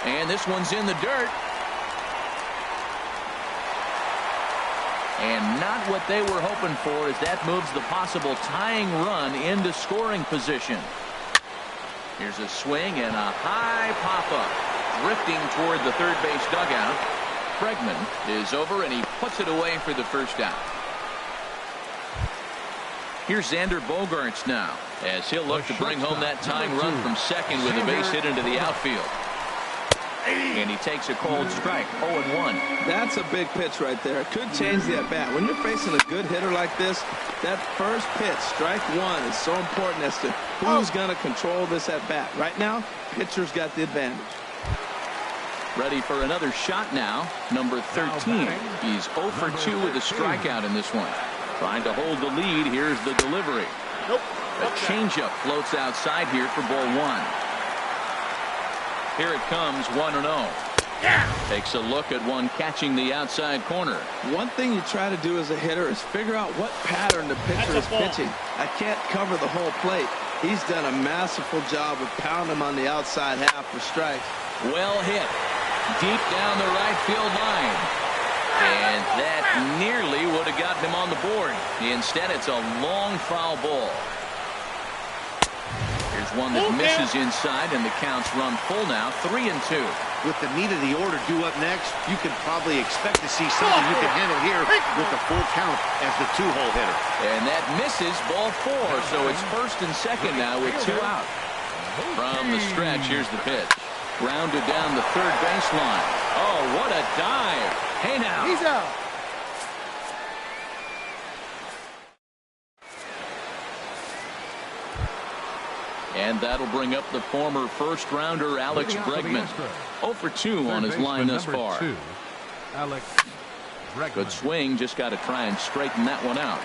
And this one's in the dirt. And not what they were hoping for as that moves the possible tying run into scoring position. Here's a swing and a high pop-up. Drifting toward the third base dugout. Bregman is over and he puts it away for the first out. Here's Xander Bogaerts now as he'll look to bring home that tying run from second with a base hit into the outfield. And he takes a cold strike. 0-1. That's a big pitch right there. It could change the at-bat. When you're facing a good hitter like this, that first pitch, strike 1, is so important as to who's going to control this at-bat. Right now, pitcher's got the advantage. Ready for another shot now. Number 13. He's 0 for 2 with a strikeout in this one. Trying to hold the lead. Here's the delivery. Nope. A changeup floats outside here for ball 1. Here it comes, 1-0. Yeah. Takes a look at one catching the outside corner. One thing you try to do as a hitter is figure out what pattern the pitcher is pitching. I can't cover the whole plate. He's done a masterful job of pounding him on the outside half for strikes. Well hit. Deep down the right field line. And that nearly would have gotten him on the board. Instead, it's a long foul ball. Here's one that misses inside, and the count's run full now, 3-2. With the meat of the order due up next, you can probably expect to see something you can handle here with the full count as the 2-hole hitter. And that misses, ball 4, so it's first and second now with 2 out. From the stretch, here's the pitch. Grounded down the third baseline. Oh, what a dive. Hey now. He's out. And that'll bring up the former first-rounder Alex Bregman. 0 for 2 on his line thus far. Good swing, just got to try and straighten that one out.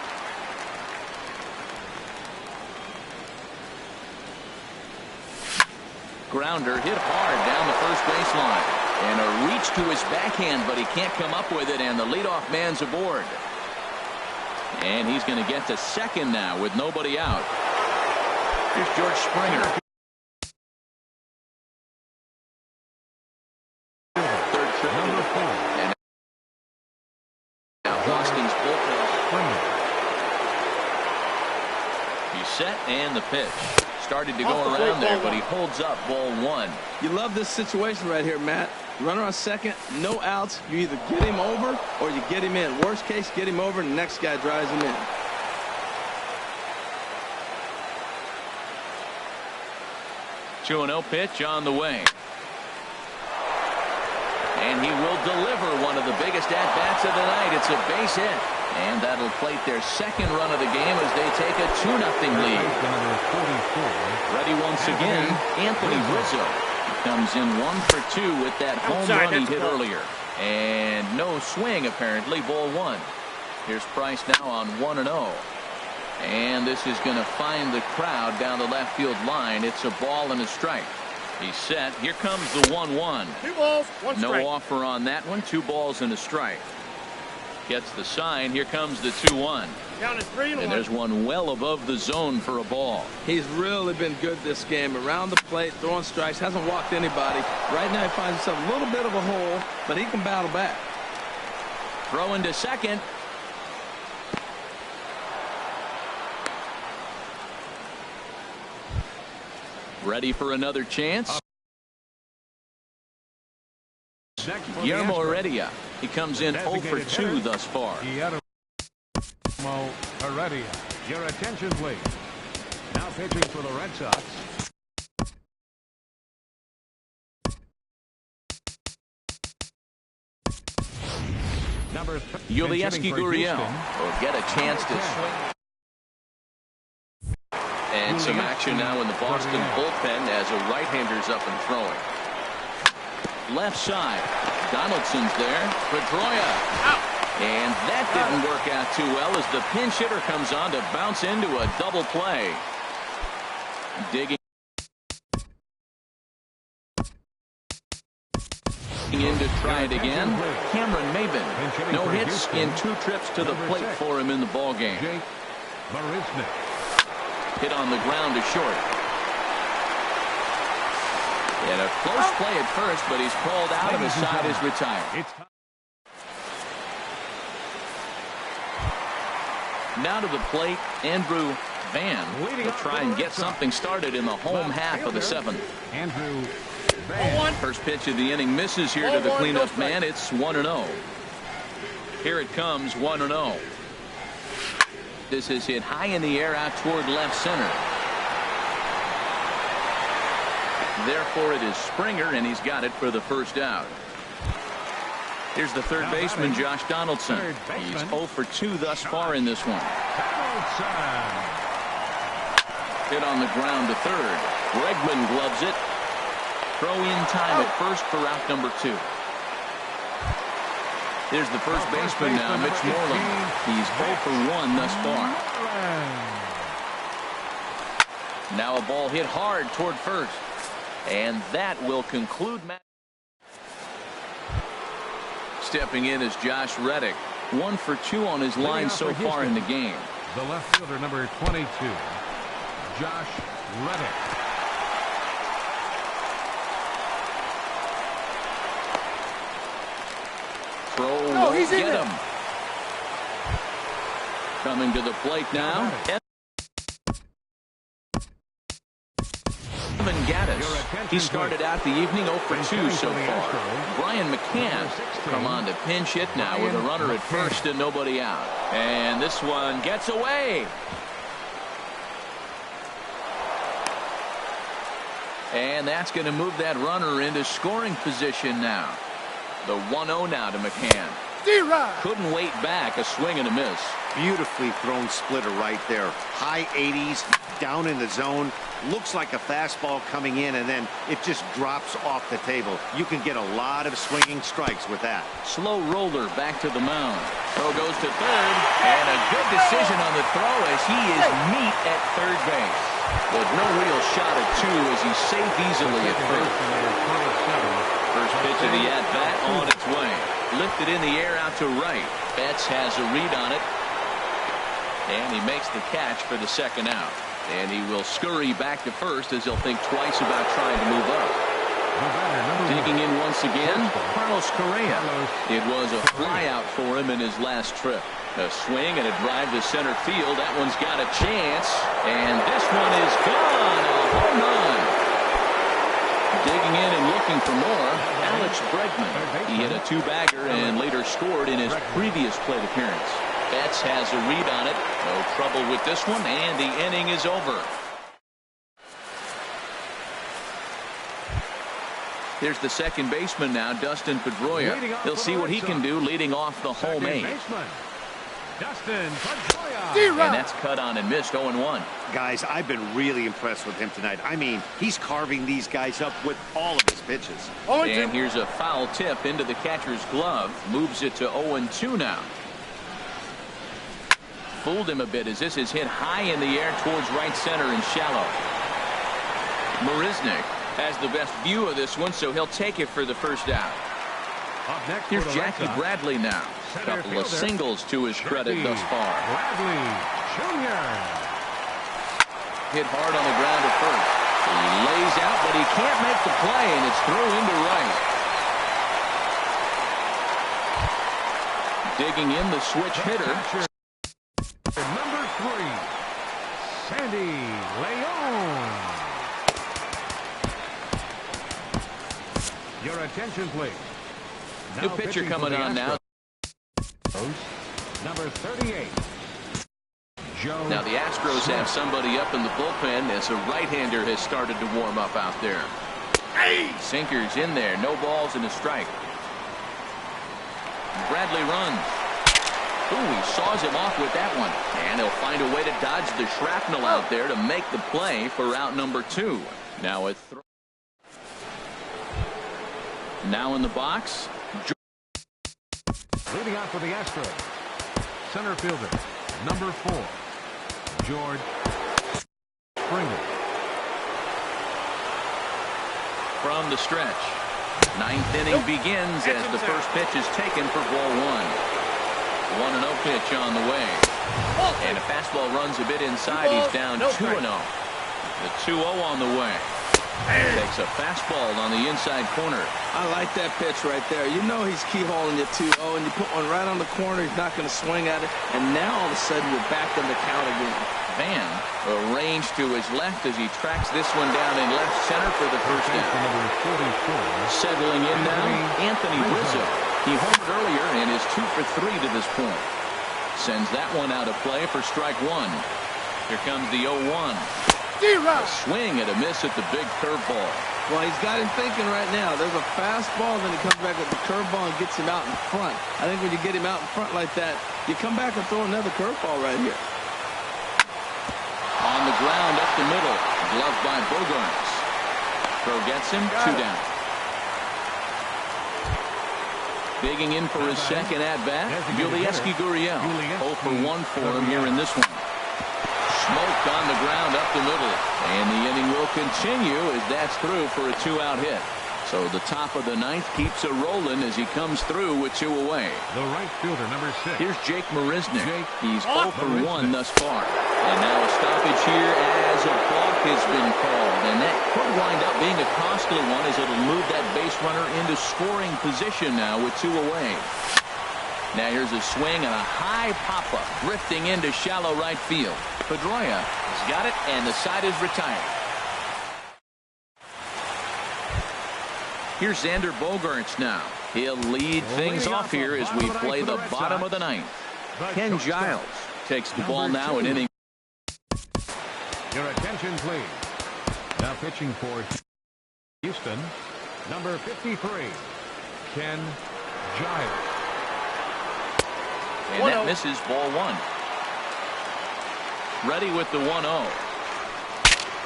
Grounder hit hard down the first baseline. And a reach to his backhand, but he can't come up with it, and the leadoff man's aboard. And he's going to get to second now with nobody out. Here's George Springer. Third trip. Number 4. And now Boston's bullpen. He's set and the pitch. Started to go around there, but he holds up ball 1. You love this situation right here, Matt. Runner on second, no outs. You either get him over or you get him in. Worst case, get him over and the next guy drives him in. Two 2-0 pitch on the way. And he will deliver one of the biggest at-bats of the night. It's a base hit. And that'll plate their second run of the game as they take a 2-0 lead. Ready ready once again. Anthony Rizzo comes in 1 for 2 with that home run he hit earlier. And no swing, apparently. Ball 1. Here's Price now on 1-0. And this is going to find the crowd down the left field line. It's a ball and a strike. He's set. Here comes the 1-1. 2 balls, 1 strike. No offer on that one. 2 balls and a strike. Gets the sign. Here comes the 2-1. Count is 3-1. And there's one well above the zone for a ball. He's really been good this game. Around the plate, throwing strikes, hasn't walked anybody. Right now he finds himself a little bit of a hole, but he can battle back. Throw into second. Ready for another chance. Guillermo Heredia. He comes in 0 for 2 thus far. Guillermo Heredia. Your attention, please. Now pitching for the Red Sox. Yulieski Gurriel will get a chance to swing. And some action now in the Boston bullpen as a right-hander's up and throwing. Left side. Donaldson's there. Pedroia. Out. And that didn't work out too well as the pinch hitter comes on to bounce into a double play. Digging in to try it again. Cameron Maybin. No hits in 2 trips to the plate for him in the ballgame. Hit on the ground to short. And a close play at first, but he's called out and the side is retired. Now to the plate, Andrew Van will try and get something started in the home half of the 7th. Andrew Van. First pitch of the inning misses here to the cleanup man. It's 1-0. Here it comes, 1-0. This is hit high in the air out toward left center. Therefore, it is Springer, and he's got it for the first out. Here's the third baseman, Josh Donaldson. He's 0 for 2 thus far in this one. Hit on the ground to third. Bregman gloves it. Throw in time at first for out number 2. There's the first baseman now, Mitch Moreland. He's 0 for 1 thus far. Now a ball hit hard toward first. And that will conclude match. Stepping in is Josh Reddick. 1 for 2 on his line so far in the game. The left fielder, number 22, Josh Reddick. Throw won't get him. Coming to the plate now. He started out the evening 0 for 2 so far. Brian McCann come on to pinch hit now with a runner at first and nobody out. And this one gets away. And that's going to move that runner into scoring position now. The 1-0 now to McCann. Couldn't wait back. A swing and a miss. Beautifully thrown splitter right there. High 80s, down in the zone. Looks like a fastball coming in, and then it just drops off the table. You can get a lot of swinging strikes with that. Slow roller back to the mound. Throw goes to third, and a good decision on the throw as he is neat at third base. But no real shot at 2 as he's safe easily at first. First pitch of the at-bat on its way. Lifted in the air out to right. Betts has a read on it. And he makes the catch for the second out. And he will scurry back to first as he'll think twice about trying to move up. Digging in once again, Carlos Correa. It was a flyout for him in his last trip. A swing and a drive to center field. That one's got a chance. And this one is gone. A home run. Digging in and looking for more, Alex Bregman. He hit a 2-bagger and later scored in his previous plate appearance. Betts has a read on it. No trouble with this one, and the inning is over. Here's the second baseman now, Dustin Pedroia. He'll see what he can do leading off the home 8. Dustin Pedroia. And that's cut on and missed 0-1. Guys, I've been really impressed with him tonight. I mean, he's carving these guys up with all of his pitches. And here's a foul tip into the catcher's glove. Moves it to 0-2 now. Fooled him a bit as this is hit high in the air towards right center and shallow. Marisnick has the best view of this one, so he'll take it for the first out. Up next Here's Jackie Bradley now. A couple of singles to his credit thus far. Bradley Jr. Hit hard on the ground at first. He lays out, but he can't make the play, and it's thrown into right. Digging in the switch hitter. Number 3, Sandy Leon. Your attention, please. New pitcher coming on now. Number 38. Joe. Now the Astros have somebody up in the bullpen as a right-hander has started to warm up out there. Sinker's in there. No balls and a strike. Bradley runs. Ooh, he saws him off with that one. And he'll find a way to dodge the shrapnel out there to make the play for out number 2. Now a throw. Now in the box. Leading out for the Astros, center fielder, number 4, George Springer. From the stretch. 9th inning begins as the first pitch is taken for ball 1. 1-0 pitch on the way. And a fastball runs a bit inside. He's down 2-0. The 2-0 on the way. Takes a fastball on the inside corner. I like that pitch right there. You know he's keyholing you 2-0, and you put one right on the corner. He's not going to swing at it. And now all of a sudden you're back in the count again. Van arranged to his left as he tracks this one down in left center for the first down. Settling in now, Anthony Rizzo. He homered earlier and is 2 for 3 to this point. Sends that one out of play for strike 1. Here comes the 0-1. A swing and a miss at the big curveball. Well, he's got him thinking right now. There's a fastball, then he comes back with the curveball and gets him out in front. I think when you get him out in front like that, you come back and throw another curveball right here. On the ground up the middle. Gloved by Bogarts. Throw gets him. 2 down. Digging in for his second at-bat. Yulieski Gurriel. 0 for 1 for him here in this one. Smoked on the ground up the middle. And the inning will continue as that's through for a 2-out hit. So the top of the 9th keeps it rolling as he comes through with 2 away. The right fielder, number 6. Here's Jake Marisnick. He's 0 for 1 thus far. And now a stoppage here as a balk has been called. And that could wind up being a costly one as it'll move that base runner into scoring position now with 2 away. Now here's a swing and a high pop-up drifting into shallow right field. Pedroia has got it, and the side is retired. Here's Xander Bogarts now. He'll lead things off here as we play the bottom of the 9th. Ken Giles takes the ball now in inning. Your attention, please. Now pitching for Houston, number 53, Ken Giles. And that misses ball 1. Ready with the 1-0.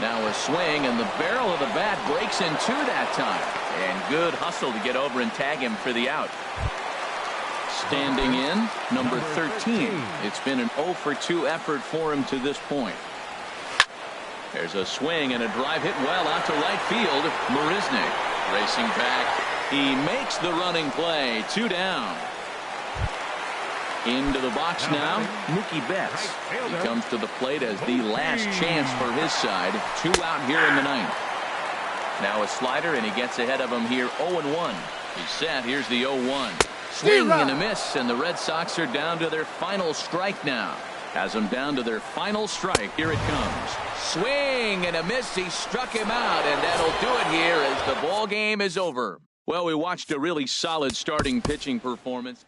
Now a swing, and the barrel of the bat breaks in 2 that time. And good hustle to get over and tag him for the out. Standing in, number 13. It's been an 0 for 2 effort for him to this point. There's a swing and a drive hit well out to right field. Marisnick racing back. He makes the running play. 2 down. Into the box now, Mookie Betts. He comes to the plate as the last chance for his side. 2 out here in the 9th. Now a slider, and he gets ahead of him here 0-1. He's set. Here's the 0-1. Swing and a miss, and the Red Sox are down to their final strike now. Has them down to their final strike. Here it comes. Swing and a miss. He struck him out, and that'll do it here as the ball game is over. Well, we watched a really solid starting pitching performance.